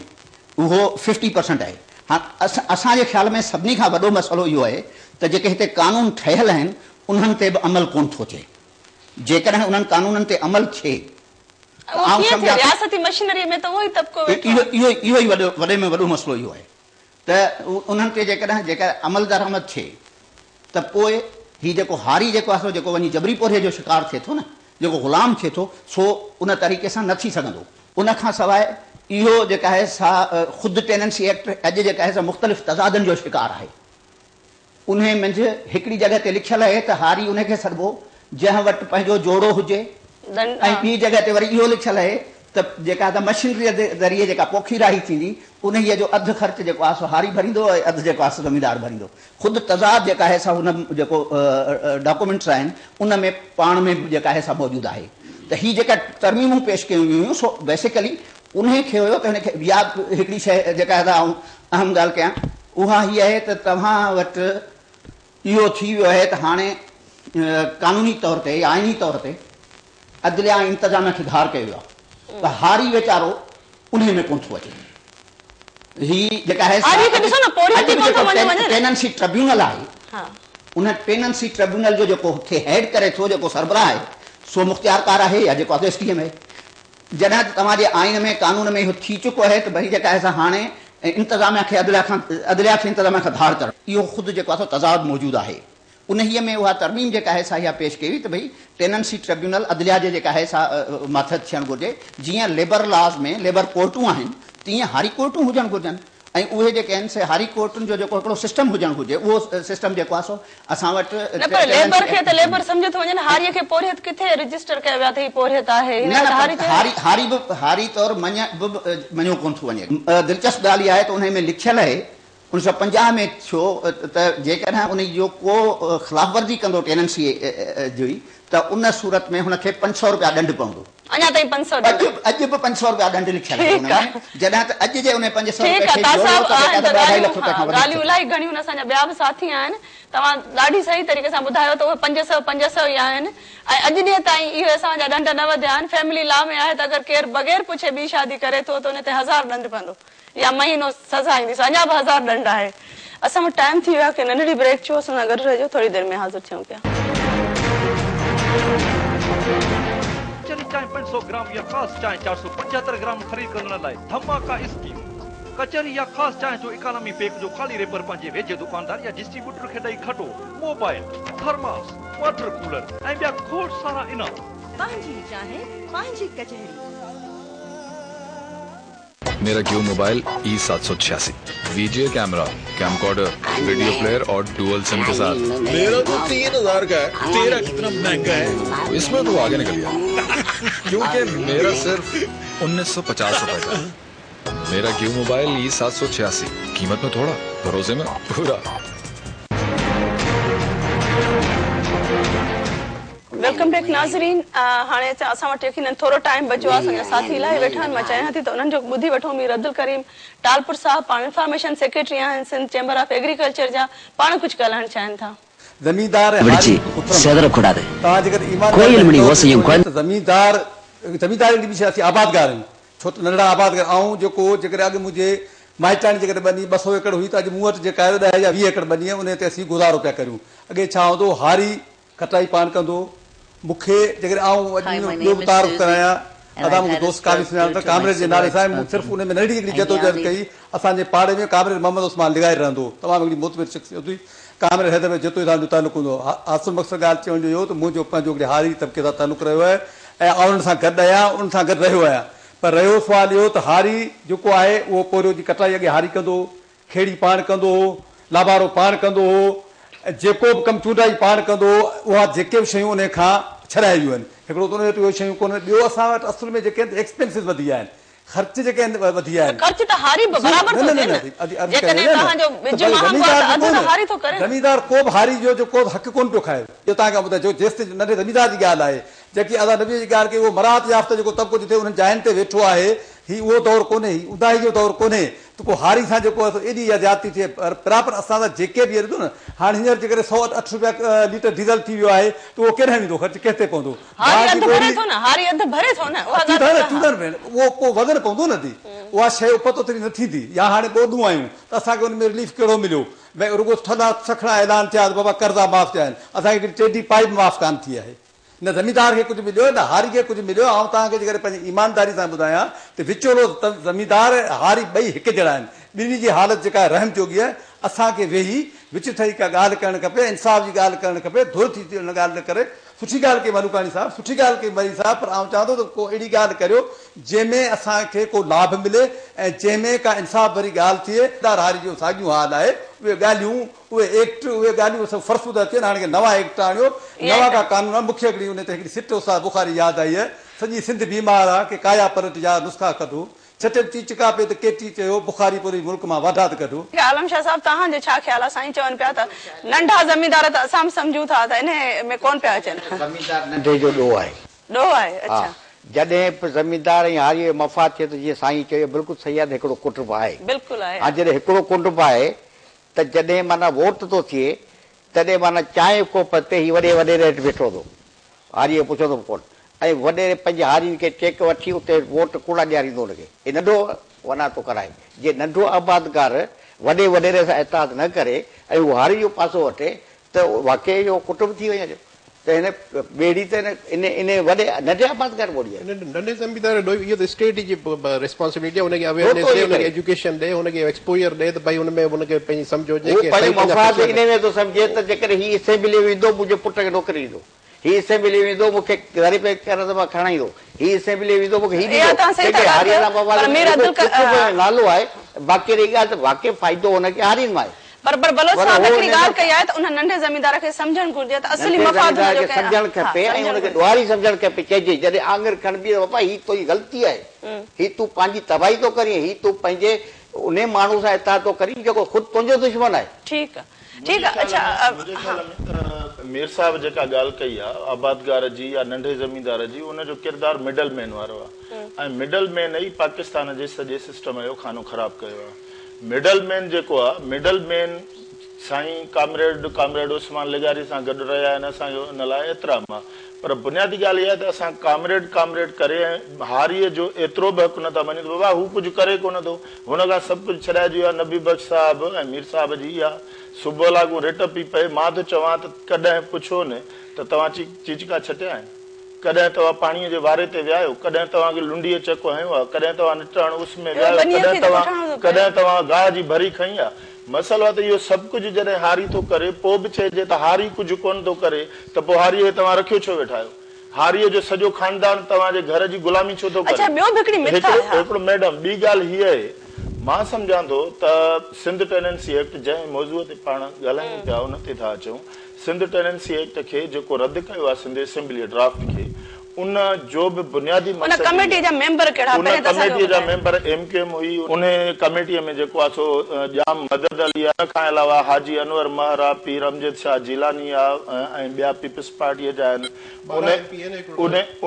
उहो 50% आहे। हाणे असांजे ख़्याल में सभिनी खां वॾो मसइलो इहो आहे त जेके हिते कानून ठहियल आहिनि उन्हनि ते बि अमल कोन थो थिए। जेकॾहिं उन्हनि कानूननि ते अमल थिए रियासती मशीनरी में त उहो ई तबिको इहो ई वॾे में वॾो मसइलो इहो आहे त उन्हनि ते जेकॾहिं जेका अमल दरामद थिए त पोइ हीउ जेको हारी जेको आहे जेको वञी जबरी पोरे जो शिकार थिए थो न, जेको ग़ुलाम थिए थो सो उन तरीक़े सां न थी सघंदो। उन खां सवाइ इहो जेका आहे सा ख़ुदि टेनेंसी एक्ट अॼु जेका आहे सा मुख़्तलिफ़ तज़ादनि जो शिकार आहे। उन मंझि हिकिड़ी जॻह ते लिखियल आहे त हारी उनखे सॾिबो जंहिं वटि पंहिंजो जोड़ो हुजे ऐं ॿी जॻह ते वरी इहो लिखियल आहे त जेका त मशीनरीअ जे ज़रिए जेका पोखीराही थींदी उन जो अधु ख़र्च जेको आहे सो हारी भरींदो ऐं अधु जेको आहे ज़मीनदार भरींदो। ख़ुदि तज़ाद जेका आहे सा हुन जेको डॉक्यूमेंट्स आहिनि उन में पाण में जेका आहे सा मौजूदु आहे त हीअ जेका तरमीमूं पेश कयूं हुयूं सो बेसिकली उन खे हुयो त हिनखे यादि हिकिड़ी शइ जेका आहे आउं अहम ॻाल्हि कयां उहा हीअ आहे त तव्हां वटि इहो थी वियो आहे त हाणे कानूनी तौर ते या आइनी तौर ते अदलिया इंतज़ाम खे धार कयो वियो आहे त हारी वीचारो उन में कोन थो अचे। ही जेका आहे टेनेंसी ट्रिब्यूनल आहे उन टेनेंसी ट्रिब्यूनल जो जेको खे हेड करे थो जेको सरबराह आहे सो मुख़्तियारकार आहे या जेको SDM आहे। जॾहिं तव्हांजे आइन में कानून में इहो थी चुको आहे त भई जेका आहे हाणे इंतज़ामिया खे अदलिया खे इंतज़ामिया खां धार करणु इहो ख़ुदि जेको आहे तज़ाद मौजूदु आहे। उन हीअ में उहा तरमीम जेका आहे सा इहा पेश कई त भई टेनेंसी ट्रिब्यूनल अदलिया जे जेका आहे सा माथत थियणु घुरिजे। जीअं लेबर लॉज़ में लेबर कोर्टूं आहिनि तीअं हारी कोर्टूं हुजणु घुरिजनि ऐं उहे जेके आहिनि से हारी कोर्टुनि जो जेको हिकिड़ो सिस्टम हुजणु घुरिजे उहो सिस्टम जेको आहे सो असां वटि न पर लेबर खे त लेबर सम्झो थो वञे न हारीअ खे पोरियत किथे रजिस्टर कयो वियो आहे त पोरियत आहे हारी तौरु मञियो कोन थो वञे दिलचस्प ॻाल्हि इहा आहे त उन में लिखियल आहे 1950 में थियो त जेकॾहिं उन जो को ख़िलाफ़वर्जी कंदो टेनेंसी जी त उन सूरत में हुनखे 500 रुपया ॾंढ पवंदो अञा ताईं 500 अॼु बि 500 रुपया ॾंढ लिखियल आहे जॾहिं त अॼु जे उन 500 ॻाल्हियूं इलाही घणियूं असांजा ॿिया बि साथी आहिनि तव्हां ॾाढी सही तरीक़े सां ॿुधायो त उहे 500 ई आहिनि ऐं अॼु ॾींहं ताईं इहे असांजा ॾंढ न वधिया आहिनि फैमिली लॉ में आहे त अगरि केरु बग़ैर पुछे ॿी शादी करे थो त उन ते 1000 ॾंढ पवंदो या महीनो सज़ा ईंदी अञा बि 1000 ॾंढ आहे असां वटि टाइम थी वियो आहे की नंढड़ी ब्रेक छो असां सां गॾु रहिजो थोरी देरि में हाज़िर थियूं पिया चांहि 500 ग्राम या ख़ासि चांहि 475 ग्राम ख़रीद करण लाइ धमाका स्कीम कचहरी या ख़ासि चांहि जो इकोनॉमी पैक जो ख़ाली रेपर पंहिंजे वेझे दुकानदार या डिस्ट्रीब्यूटर खे ॾेई खटो मोबाइल थर्मास वाटर कूलर ऐं ॿिया खोड़ सारा इनाम पंहिंजी चाहे पंहिंजी कचहरी मेरा Q mobile E786 VGA camera camcorder video player और डुअल सिम के साथ मेरा तो 3000 का है तेरा कितना महंगा है इसमें तो आगे निकल गया क्योंकि मेरा सिर्फ 1950 रुपए का मेरा क्यू मोबाइल E786 कीमत में थोड़ा भरोसे में पूरा वेलकम बैक नाज़रीन हाणे असां वटि यकीनन थोरो टाइम बचो आहे असांजा साथी इलाही वेठा आहिनि मां चाहियां थी त उन्हनि जो ॿुधी वठूं मीर अब्दुल करीम टालपुर साहब पाण इंफॉर्मेशन सेक्रेटरी आहिनि सिंध चैम्बर ऑफ एग्रीकल्चर जा पाण कुझु ॻाल्हाइण चाहिनि था ज़मींदार ज़मींदार बि असीं आबादगार आहियूं छो त नंढड़ा आबादगार ऐं जेको जेकॾहिं अॻु मुंहिंजे माइटाणी जेकॾहिं बनी 200 एकड़ हुई त अॼु मूं वटि जेका 10 या 20 एकड़ बनी आहे उन ते असीं गुज़ारो पिया करियूं अॻे छा हूंदो हारी कटाई पाण कंदो मूंखे जेकॾहिं ॿियो बि तारीफ़ करायां अदा मूंखे दोस्त कामिल सुञाणो त कामिल जे नाले सां सिर्फ़ु उन में नंढी हिकिड़ी जदोजहद कई असांजे पाड़े में कामिल मोहम्मद उस्मान लिगाए रहंदो तमामु हिकिड़ी मोतबर शख़्सियत हुई कामिल हैदर में जेतिरो असांजो तालुक हूंदो हासिल मक़सदु ॻाल्हि चवण जो इहो त मुंहिंजो पंहिंजो हिकिड़े हारी तबिके सां तालुक रहियो आहे ऐं उन्हनि सां गॾु आहियां उन्हनि सां गॾु रहियो आहियां पर रहियो सुवालु इहो त हारी जेको आहे उहो पोरियो जी कटाई अॻे हारी कंदो खेड़ी पाण कंदो हो लाबारो पाण कंदो हो जेको बि कमु चूंडाई पाण कंदो उहा जेके बि शयूं उन खां छॾायूं आहिनि हिकिड़ो त उन वटि उहे शयूं कोन्हे ॿियो असां वटि असुल में जेके आहिनि एक्सपेंसिस वधी विया आहिनि ख़र्च जेके आहिनि वधी विया आहिनि ज़मींदार को बि हारी जो जेको हक़ कोन पियो खाए इहो तव्हांखे ॿुधायो जेसि नंढे ज़मींदार जी ॻाल्हि आहे जेकी अदा नबीअ जी ॻाल्हि कई उहो मराहत याफ़्ता जेको तबिको जिते उन्हनि जाइनि ते वेठो आहे हीउ उहो दौरु कोन्हे हीउ उदाही जो दौरु कोन्हे त पोइ हारी सां जेको आहे एॾी ज्यादती थिए पर बराबरि असां सां जेके बि ॾिठो न हाणे हींअर जेकॾहिं 108 रुपया लीटर डीज़ल थी वियो आहे त उहो केॾांहुं वेंदो ख़र्च किथे पवंदो उहो पोइ वज़न पवंदो न थी उहा शइ पतो तरी न थींदी या हाणे ॿोॾूं आहियूं त असांखे हुन में रिलीफ कहिड़ो मिलियो भई रुगो थधा सखड़ा ऐलान थिया बाबा कर्ज़ा माफ़ थिया आहिनि असांखे टेडी पाइप माफ़ कान थी आहे न ज़मींदार खे कुझु मिलियो न हारी खे कुझु मिलियो ऐं तव्हांखे जेकॾहिं पंहिंजी ईमानदारी सां ॿुधायां त विचोलो ज़मींदार हारी ॿई हिकु जहिड़ा आहिनि ॿिन्ही जी हालत जेका आहे रहम जोगी आहे असांखे वेही विच ठही का ॻाल्हि करणु खपे इंसाफ़ जी ॻाल्हि करणु खपे धुर थी हुन ॻाल्हि न करे सुठी ॻाल्हि कई मलूकाणी साहिबु सुठी ॻाल्हि कई मरी साहिबु पर आउं चाहींदो त को अहिड़ी ॻाल्हि करियो जंहिंमें असांखे को लाभ मिले ऐं जंहिंमें का इंसाफ़ भरी ॻाल्हि थिए हारी जो साॻियो हाल आहे उहे ॻाल्हियूं उहे एक्ट उहे ॻाल्हियूं सभु फ़र्क़ था थियनि हाणे नवां एक्ट आणियो नवां का कानून आहे मूंखे हिकिड़ी उन ते हिकिड़ी सिट उस्ताद बुखारी यादि आई आहे सॼी सिंध बीमार आहे की काया परट जा नुस्ख़ा कढो छटी चिका पे त केटी चयो बुखारी पूरी मुल्क मां वाधात कढो आलम शाह साहब तव्हांजो छा ख़्याल आहे साईं चवनि पिया त नंढा ज़मींदार त असां बि सम्झूं था त इन में कोन पिया अचनि ज़मींदार नंढे जो ॾोह आहे अच्छा जॾहिं बि ज़मींदार ऐं हारी मफ़ाद थिए त जीअं साईं चयो बिल्कुलु सही आहे त हिकिड़ो कुटुंब आहे बिल्कुलु आहे हाणे जॾहिं हिकिड़ो कुटुंब आहे त जॾहिं माना वोट थो थिए तॾहिं माना चांहि कोप ते ही वॾे वॾेरे वटि बीठो थो हारीअ पुछंदो कोन ऐं वॾेरे पंहिंजे हारी खे टेक वठी उते वोट कूड़ा ॾियारींदो हुनखे हे नंढो वञा थो कराए जे नंढो आबादगार वॾे वॾेरे सां एतराज़ न करे ऐं उहो हारी जो पासो वठे त वाक़ई इहो कुटुंब थी वञे त हिन ॿेड़ी त इन वॾे नंढे आबादगार ॿोड़ी आहे नंढे ज़मींदार इहो त स्टेट जी रिस्पॉन्सिबिलिटी आहे हुनखे अवेयरनेस ॾे हुनखे एजुकेशन ॾे हुनखे एक्सपोजर ॾे त भई हुन में हुनखे पंहिंजी सम्झो इन में थो सम्झे त जेकॾहिं हीउ असेंबली वेंदो मुंहिंजे पुट खे नौकिरी ॾींदो हीउ असेंबली वेंदो मूंखे घर पे कर्ज़ मां खणाईंदो ही असेंबली विधो मूंखे ही इहा तव्हां सही था ॻाल्हि हरियाणा कयो, बाबा पर मीरा अब्दुल क- नालो आहे बाक़ी रही ॻाल्हि त वाक़ई फ़ाइदो हुनखे हारियुनि मां आहे पर बलोच पर साहब उहो हिकिड़ी हिन ॻाल्हि कई आहे त उन नंढे ज़मींदार खे सम्झणु घुरिजे त असली मफ़ाद हुनजो कहिड़ा- सम्झणु खपे हा, ऐं सम्झणु हुनखे घुरिजे। ॾुआरी सम्झणु खपे चइजे जॾहिं आङुर खणबी बाबा ही तुंहिंजी ग़लती आहे ही तूं पंहिंजी तबाही थो करीं ही तूं पंहिंजे उन माण्हू सां इता थो करीं जेको ख़ुदि तुंहिंजो दुश्मन आहे ठीकु आहे ठीकु आहे अच्छा मुंहिंजे ख़्याल में त मीर साहब जेका ॻाल्हि कई आहे आबादगार जी या नंढे ज़मींदार जी उनजो किरदारु मिडल मैन वारो आहे ऐं मिडल मैन ई पाकिस्तान जे सॼे सिस्टम जो खानो ख़राबु कयो आहे मिडल मैन जेको आहे मिडल मैन साईं कामरेड उस्मान लिगारी सां गॾु रहिया आहिनि असांजो इन लाइ एतिराम आहे पर बुनियादी ॻाल्हि इहा आहे त असां कामरेड करे ऐं हारीअ जो एतिरो बि हक़ु नथा मञूं त बाबा हू कुझु करे कोन थो हुन खां सभु कुझु छॾाइजी वियो आहे नबी बख्श साहिब ऐं मीर साहिब जी इहा सुबुह लाॻू रिट पई पए मां त चवां त कॾहिं पुछो न त तव्हां चिचका छटिया आहिनि कॾहिं तव्हां पाणीअ जे वारे ते विया आहियो कॾहिं तव्हांखे लुंडीअ चको हयो आहे कॾहिं तव्हां निटाण उस में विया आहियो कॾहिं तव्हां गाह जी भरी खई आहे मसइलो आहे त इहो सभु कुझु जॾहिं हारी थो करे पोइ बि चइजे त हारी कुझु कोन थो करे त पोइ हारीअ खे तव्हां रखियो छो वेठा आहियो हारीअ जो सॼो खानदान तव्हांजे घर जी गुलामी छो थो करे हिकिड़ो मैडम ॿी ॻाल्हि हीअ आहे मां सम्झां थो त सिंध टेनेंसी एक्ट जंहिं मौज़ूअ ते पाण ॻाल्हायूं पिया उन ते था अचूं सिंध टेनेंसी एक्ट खे जेको रद्द कयो आहे सिंध असेंबली ड्राफ्ट खे उन जो बि बुनियादी कमेटीअ जा मेंबर कहिड़ा कमेटीअ जा मेंबर MQM हुई उन कमेटीअ में जेको आहे सो जाम मदद अली आहे खां अलावा हाजी अनवर महरा पीर अमजद शाह जिलानी आहे ऐं ॿिया पीपल्स पार्टीअ जा आहिनि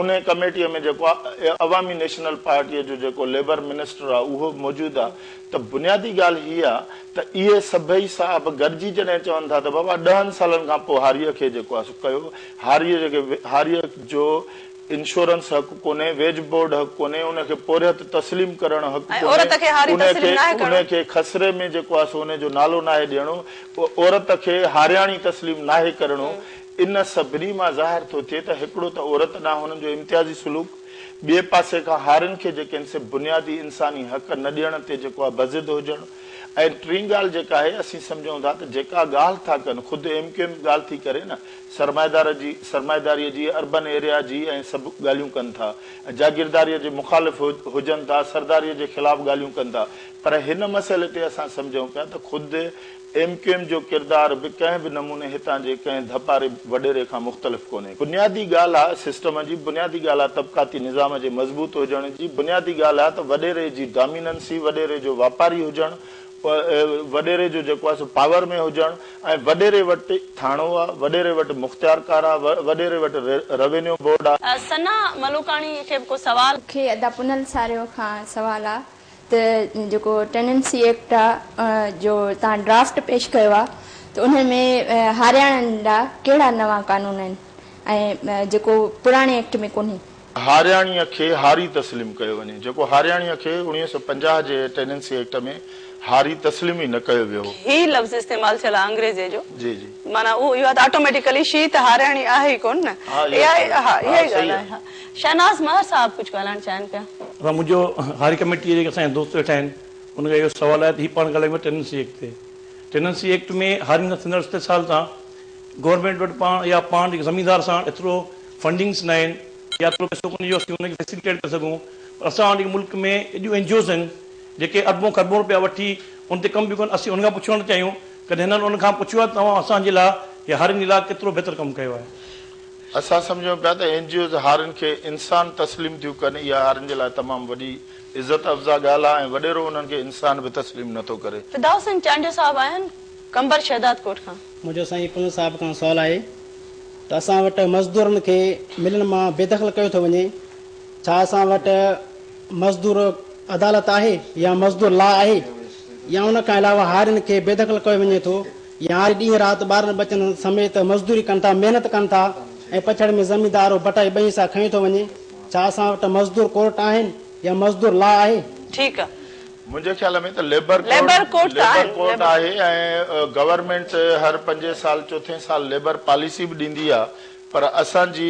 उन कमेटीअ में जेको आहे अवामी नेशनल पार्टीअ जो जेको लेबर मिनिस्टर आहे उहो मौजूदु आहे त बुनियादी ॻाल्हि हीअ आहे त इहे सभई साहब गॾिजी जॾहिं चवनि था त बाबा 10 सालनि खां पोइ हारीअ खे जेको आहे कयो हारीअ जो इंश्योरेंस हक़ कोन्हे वेज बोर्ड हक़ कोन्हे उनखे पोरियत तस्लीम करणु हक़ उनखे खसरे में जेको आहे सो उनजो नालो नाहे ॾियणो औरत खे हारियाणी तस्लीम नाहे करणो इन सभिनी मां ज़ाहिर थो थिए त हिकिड़ो त औरत ॾांहुं हुननि जो इम्तियाज़ी सुलूक ॿिए पासे खां हारियुनि खे जेके आहिनि से बुनियादी इंसानी हक़ न ॾियण ते जेको आहे बज़िद हुजणु ऐं टीं ॻाल्हि जेका आहे असीं सम्झूं था त जेका ॻाल्हि था कनि ख़ुदि MQM ॻाल्हि थी करे न सरमाएदारीअ जी अर्बन एरिया जी ऐं सभु ॻाल्हियूं कनि था जागीरदारीअ जे मुखालिफ़ हुजनि था सरदारीअ जे ख़िलाफ़ ॻाल्हियूं कनि था पर हिन मसइले ते असां सम्झूं पिया त ख़ुदि MQM जो किरदारु बि कंहिं बि नमूने हितां जे कंहिं धपारे वॾेरे खां मुख़्तलिफ़ कोन्हे बुनियादी ॻाल्हि आहे सिस्टम जी बुनियादी ॻाल्हि आहे तबक़ाती निज़ाम जे मज़बूत हुजण जी बुनियादी ॻाल्हि आहे त वॾेरे जी डोमिनेंसी वॾेरे जो वापारी हुजणु वॾेरे जो जेको आहे सो पावर में हुजणु ऐं वॾेरे वटि थाणो आहे वॾेरे वटि मुख़्तियारकार आहे वॾेरे वटि रेवेन्यू बोर्ड आहे सना मलूकाणी खे को सवाल मूंखे अदा पुनल सारियो खां सवाल आहे त जेको टेनेंसी एक्ट आहे जो तव्हां ड्राफ्ट पेश कयो आहे त उन में हारियाणनि लाइ कहिड़ा नवां कानून आहिनि ऐं जेको पुराणे एक्ट में कोन्हे हारियाणीअ खे हारी तस्लीम कयो वञे जेको हारियाणीअ खे 1950 जे टेनेंसी एक्ट में हारी तस्लीम ई न कयो वियो ही लफ़्ज़ इस्तेमाल थियल आहे अंग्रेज़ी जो जी जी माना उहो इहो ऑटोमेटिकली शी त हारियाणी आहे ई कोन न इहा ई ॻाल्हि आहे शहनाज़ महर साहब कुझु ॻाल्हाइण चाहिनि पिया मुंहिंजो हारी कमेटीअ जेके असांजा दोस्त वेठा आहिनि उनखे इहो सुवालु आहे त हीउ पाण ॻाल्हायूं टेनेंसी एक्ट ते टेनेंसी एक्ट में हारी थींदड़ इस्तेसाल सां गवर्नमेंट वटि पाण जेके ज़मींदार सां एतिरो फंडिंग्स न आहिनि या एतिरो पैसो कोन इहो असीं हुनखे फैसिलिटेट करे सघूं असां वटि मुल्क में एॾियूं NGOs आहिनि जेके अरबों खरबों रुपया वठी उन ते कमु बि कोन असीं उनखां पुछणु चाहियूं कॾहिं हिननि उनखां पुछियो आहे तव्हां असांजे लाइ या हारियुनि लाइ केतिरो बहितर कमु कयो आहे असां सम्झूं पिया त NGOs हारियुनि खे इंसान तस्लीम थियूं कनि इहा हारियुनि जे लाइ तमामु वॾी इज़त अफ़ज़ा ॻाल्हि आहे ऐं वॾेरो उन्हनि खे इंसान बि तस्लीम नथो करे फिदाउ सिंह चांडियो साहब आहिनि कंबर शहदाद कोट खां मुंहिंजो साईं पुन साहिब खां सवालु आहे त असां वटि मज़दूरनि खे मिलण मां बेदख़ल कयो थो वञे छा असां वटि मज़दूर अदालत आहे या मज़दूर ला आहे या उन खां अलावा हारियुनि खे बेदख़ल कयो वञे थो या हारी ॾींहुं राति ॿारनि बचनि समेत मज़दूरी कनि था महिनत कनि था ऐं पछाड़ी में ज़मींदार बटाई ॿई सां खणी थो वञे छा असां वटि मज़दूर कोर्ट आहिनि या मज़दूर ला आहे ठीकु आहे मुंहिंजे ख्याल में त लेबर कोर्ट आहे ऐं गवर्नमेंट हर 5 साल चौथे साल लेबर पॉलिसी बि ॾींदी आहे पर असांजी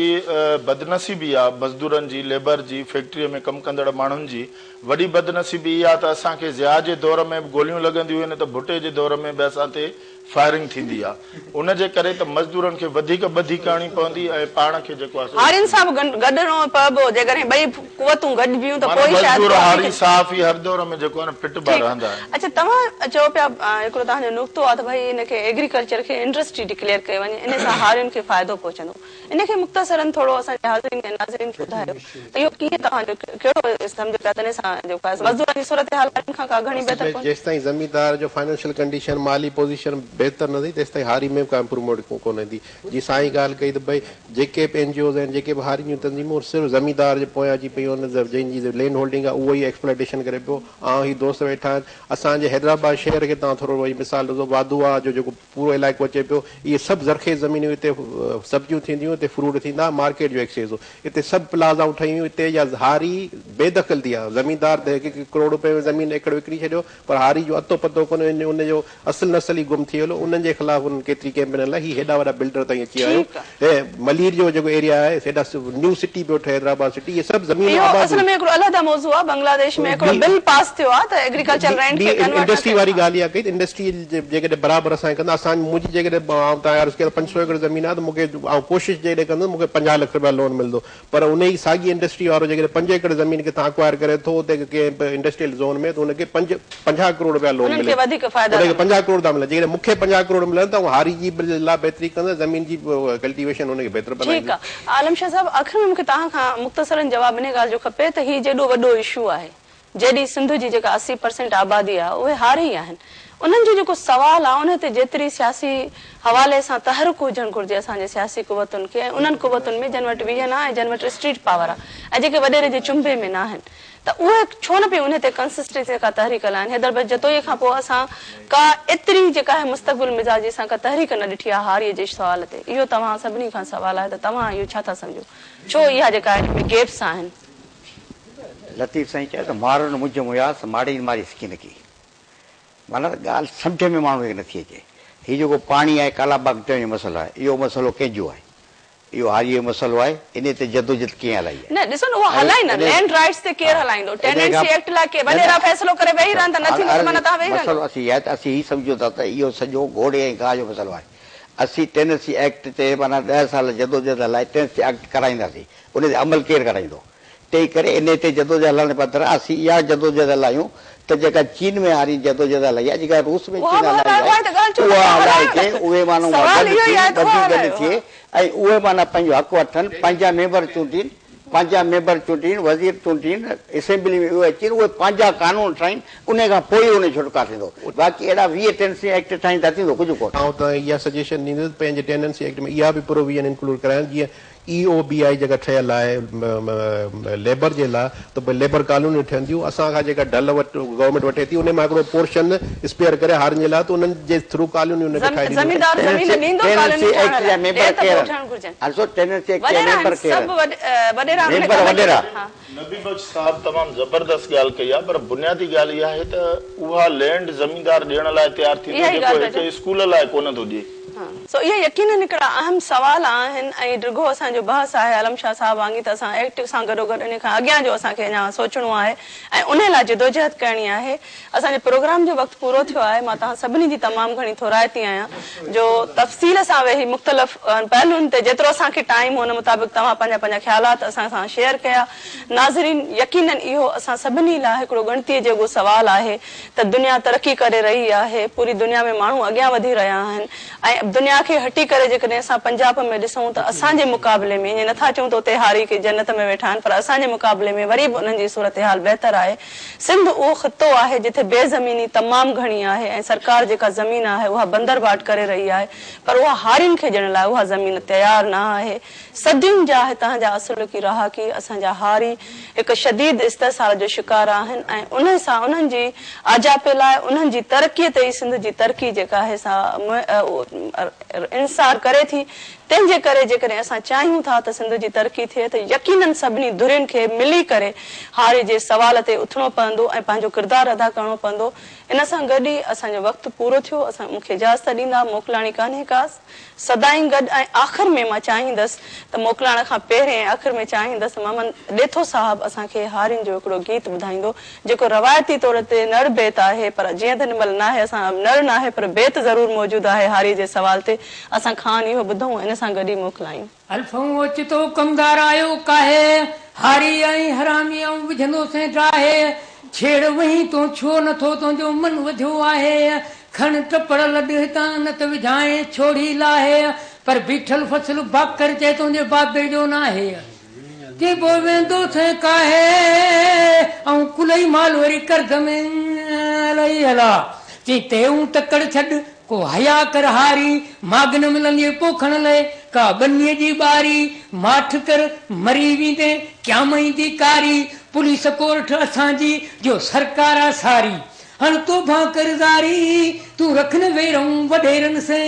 बदनसीबी आहे मज़दूरनि जी लेबर जी फैक्ट्रीअ में कमु कंदड़ माण्हुनि जी वॾी बदनसीबी इहा त असांखे ज़िया जे दौर में बि गोलियूं लॻंदियूं आहिनि त भुटे जे दौर में बि असां ते फायरिंग थींदी आहे उन जे करे त मज़दूरनि खे वधीक ॿधी करणी पवंदी ऐं पाण खे जेको आहे हारियुनि सां बि गॾिणो पवंदो जेकॾहिं ॿई कुवतूं गॾु बीहूं त पोइ मज़दूर हारी साफ़ ई हर दौर में जेको आहे न फिट ॿार रहंदा आहिनि अच्छा तव्हां चओ पिया हिकिड़ो तव्हांजो नुक़्तो आहे त भई हिनखे एग्रीकल्चर खे इंडस्ट्री डिक्लेयर कयो वञे इन सां हारियुनि खे फ़ाइदो पहुचंदो इनखे मुख़्तसरनि थोरो असांजे हाज़िरीन ऐं नाज़रीन खे ॿुधायो त इहो कीअं तव्हांजो कहिड़ो सम्झो पिया त इन सां जेको आहे मज़दूरनि जी सूरत हाल खां का घणी बहितर जेसिताईं ज़मींदार जो फाइनेंशियल कंडीशन माली पोज़ीशन बहितर न थी तेसिताईं हारी में का इम्प्रूवमेंट कोन ईंदी जीअं साईं ॻाल्हि कई त भई जेके बि NGOs आहिनि जेके बि हारी जूं तंज़ीमूं सिर्फ़ु ज़मींदार जे पोयां अची पई हुन जंहिंजी लैंड होल्डिंग आहे उहो ई एक्सप्लॉइटेशन करे पियो ऐं ही दोस्त वेठा आहिनि असांजे हैदराबाद शहर खे तव्हां थोरो वरी मिसाल ॾिसो वाधूआ जो जेको पूरो इलाइक़ो अचे पियो इहे सभु ज़रख़ेज़ ज़मीनियूं हिते सब्जियूं थींदियूं हिते फ्रूट थींदा मार्केट जो एक्सेस हो हिते सभु प्लाज़ाऊं ठहियूं हिते या हारी बेदख़ल थी आहे ज़मीनदार त हिकु करोड़ रुपए में ज़मीन एकड़ विकिणी छॾियो पर हारी जो अतो पतो कोन्हे उनजो असुल नसल ई गुम थी वियो उन्हनि जे ख़िलाफ़ उन्हनि केतिरी कैंपेन लाइ ही हेॾा वॾा बिल्डर ताईं अची विया आहियूं ऐं मलीर जो जेको एरिया आहे हेॾा न्यू सिटी पियो ठहे हैदराबाद सिटी इहे सभु ज़मीन असल में हिकिड़ो अलॻि मौज़ू आहे बांग्लादेश में हिकिड़ो बिल पास थियो आहे त एग्रीकल्चर लैंड खे इंडस्ट्री वारी ॻाल्हि इहा कई त इंडस्ट्री जेकॾहिं बराबरि असां कंदा असां मुंहिंजी जेकॾहिं तव्हां 500 एकड़ ज़मीन आहे त मूंखे कोशिशि जॾहिं कंदुमि मूंखे 50 लख रुपया लोन मिलंदो पर उन ई साॻी इंडस्ट्री वारो जेकॾहिं 5 एकड़ ज़मीन खे तव्हां अक्वायर करे थो उते कंहिं इंडस्ट्रियल ज़ोन में त हुनखे 50 करोड़ रुपया लोन मिले 50 करोड़ था मिलनि जेकॾहिं मूंखे 50 करोड़ मिलनि त हारी जी लाइ बहितरी कंदा ज़मीन जी कल्टीवेशन हुनखे बहितर ठीकु आहे आलम शाह साहिब आख़िर में मूंखे तव्हां खां मुख़्तसरन जवाब इन ॻाल्हि जो खपे त हीउ जेॾो वॾो इशू आहे जेॾी सिंध जी जेका 80% आबादी आहे उहे हारी ई आहिनि उन्हनि जो जेको सवाल आहे उन ते जेतिरी सियासी हवाले सां तहरुक हुजणु घुरिजे असांजे सियासी कुवतुनि खे ऐं उन्हनि कुवतुनि में जिन वटि विजन आहे ऐं जिन वटि स्ट्रीट पावर आहे ऐं जेके वॾेरे जे चुंबे में न आहिनि त उहे छो न पई उन ते कंसिस्टेंसी खां तहरीक लाइन हैदराबाद जतोई खां पोइ असां का एतिरी जेका आहे मुस्तक़बिल मिज़ाजी सां का तहरीक न ॾिठी आहे हारीअ जे सवाल ते इहो तव्हां सभिनी खां सवाल आहे त तव्हां इहो छा था सम्झो छो इहा जेका आहे गेप्स आहिनि लतीफ़ साईं चयो त मारनि मुंझ मुयास माड़ी मारी स्किन की माना ॻाल्हि सम्झ में माण्हू खे नथी अचे हीउ जेको पाणी आहे कालाबाग जो मसइलो आहे इहो मसइलो कंहिंजो आहे इहो हारीअ जो मसइलो आहे इन ते जदोजहद कीअं हलाई आहे न ॾिसो न उहो हलाई न लैंड राइट्स ते केरु हलाईंदो टेनेंसी एक्ट लाइ के वॾेरा फ़ैसिलो करे वेही रहनि त न थींदो त माना तव्हां वेही रहंदो असीं हीउ सम्झूं था त इहो सॼो घोड़े ऐं गाह जो मसइलो आहे असीं टेनेंसी एक्ट ते माना 10 साल जदोजहद हलाए टेनेंसी एक्ट कराईंदासीं उन ते अमल केरु कराईंदो तंहिं करे इन ते जदोजहद हलण पात्र असीं इहा जदोजहद हलायूं त जेका चीन में हारी जदोजहद हलाई आहे जेका रूस में चीन हलाई आहे उहा हलाए के उहे माण्हू गॾु थिए ऐं उहे माना पंहिंजो हक़ वठनि पंहिंजा मेंबर चूंडीनि वज़ीर चूंडीनि असेंबली में उहे अचनि उहे पंहिंजा कानून ठाहिनि उन खां पोइ उन छुटकारो थींदो बाक़ी अहिड़ा 20 टेनेंसी एक्ट ठाहींदा थींदो कुझु कोन ऐं त इहा सजेशन ॾींदुसि पंहिंजे टेनेंसी एक्ट में इहा बि प्रोविजन इंक्लूड कराइनि जीअं EOBI जेका ठहियल आहे लेबर जे लाइ त भई लेबर कानून ठहंदियूं असांखां जेका ढल गवर्नमेंट वठे थी उन मां हिकिड़ो पोर्शन स्पेयर करे हारनि जे लाइ त उन्हनि जे थ्रू कानून नबी बख्श साहब तमामु ज़बरदस्त ॻाल्हि कई आहे पर बुनियादी ॻाल्हि इहा आहे त उहा लैंड ज़मीनदार ॾियण लाइ तयारु थींदो जेको हिकु स्कूल लाइ कोन थो ॾिए सो इहे यकीनन हिकिड़ा अहम सवाल आहिनि ऐं डिघो असांजो बहस आहे आलम शाह साहिब वांगुरु त असां एक्ट सां गॾोगॾु इन खां अॻियां जो असांखे अञा सोचणो आहे ऐं उन लाइ जदोजहद करणी आहे असांजे प्रोग्राम जो वक़्तु पूरो थियो आहे मां तव्हां सभिनी जी तमामु घणी थोराइती आहियां जो तफ़सील सां वेही मुख़्तलिफ़ पहलुनि ते जेतिरो असांखे टाइम हुन मुताबिक़ तव्हां पंहिंजा पंहिंजा ख़्यालात असां सां शेयर कया नाज़रीन यकीनन इहो असां सभिनी लाइ हिकिड़ो गणतीअ जो सवाल आहे त दुनिया तरक़ी करे रही आहे पूरी दुनिया में माण्हू अॻियां वधी रहिया आहिनि ऐं दुनिया खे हटी करे जेकॾहिं असां पंजाब में ॾिसूं त असांजे मुक़ाबले में ईअं नथा चऊं त उते हारी खे जन्नत में वेठा आहिनि पर असांजे मुक़ाबले में वरी बि उन्हनि जी सूरत हाल बहितर आहे सिंध उहो ख़ितो आहे जिथे बेज़मीनी तमामु घणी आहे ऐं सरकार जेका ज़मीन आहे उहा बंदरबाट करे रही आहे पर उहा हारियुनि खे ॾियण लाइ उहा ज़मीन तयारु न आहे सदियुनि जा हितां जा असुलकी रहाकी असांजा हारी हिकु शदीद इस्तेसाल जो शिकार आहिनि ऐं उन सां उन्हनि जी आजापे लाइ उन्हनि जी तरक़ीअ ते ई सिंध जी तरक़ी जेका आहे सा इंसार करे थी तंहिंजे करे जेकॾहिं असां चाहियूं था त सिंध जी तरक़ी थिए त यकीनन सभिनी धुरियुनि खे मिली करे हारी जे सवाल ते उथणो पवंदो ऐं पंहिंजो किरदारु अदा करणो पवंदो। इन सां गॾु ई असांजो वक़्तु पूरो थियो। असां मूंखे इजाज़त ॾींदा, मोकिलाणी कान्हे का, सदाईं गॾु। ऐं आख़िर में मां चाहींदसि त मोकिलाइण खां पहिरें ऐं आख़िर में चाहींदसि मोहम्मद ॾेथो साहिबु असांखे हारियुनि जो हिकिड़ो गीत ॿुधाईंदो जेको रवायती तौर ते नर बेत आहे, पर जीअं त हिनमहिल न आहे, असां नर न आहे पर बेत ज़रूरु मौजूदु आहे हारी जे सवाल ते। असां खान इहो ॿुधूं, इन सां गॾु ई मोकिलायूं। अल्फो ओचितो कमदार आयो काहे, हारी ऐं हरामी ऐं विझंदो से ड्राहे, छेड़ वही तो छो नथो तुंहिंजो मन वधियो आहे, खण टपड़ लॾ हितां न त विझाए छोड़ी लाहे, पर बीठल फसल बाकर चए तुंहिंजे बाबे जो न आहे, जे पोइ वेंदो थे काहे ऐं कुलई माल वरी कर्ज़ में लही हला, चई तेऊं तकड़ छॾ को हया कर हारी, माग न मिलंदी पोखण लाइ का बनीअ जी ॿारी, माठ कर मरी वेंदे क्या ईंदी कारी, पुलिस कोर्ट असांजी जो सरकार आ सारी, हण तोभां करज़ारी तूं रखन वेरऊं वॾेरनि से,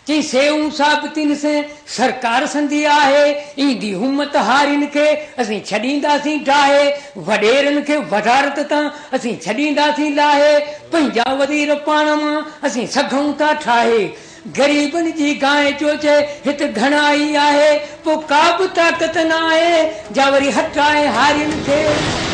चई सेऊं साबितिन से सरकार संधी आहे, ईंदी हुमत हारिन खे असीं छॾींदासीं ढाहे, वॾेरनि खे वधारत तां असीं छॾींदासीं लाहे, पंहिंजा वज़ीर पाण मां असीं सघूं था ठाहे, गरीबनि जी गांइ जो चए हिते घणाई आहे, पोइ का बि ताक़त न आहे जा वरी हटाए हारियुनि खे।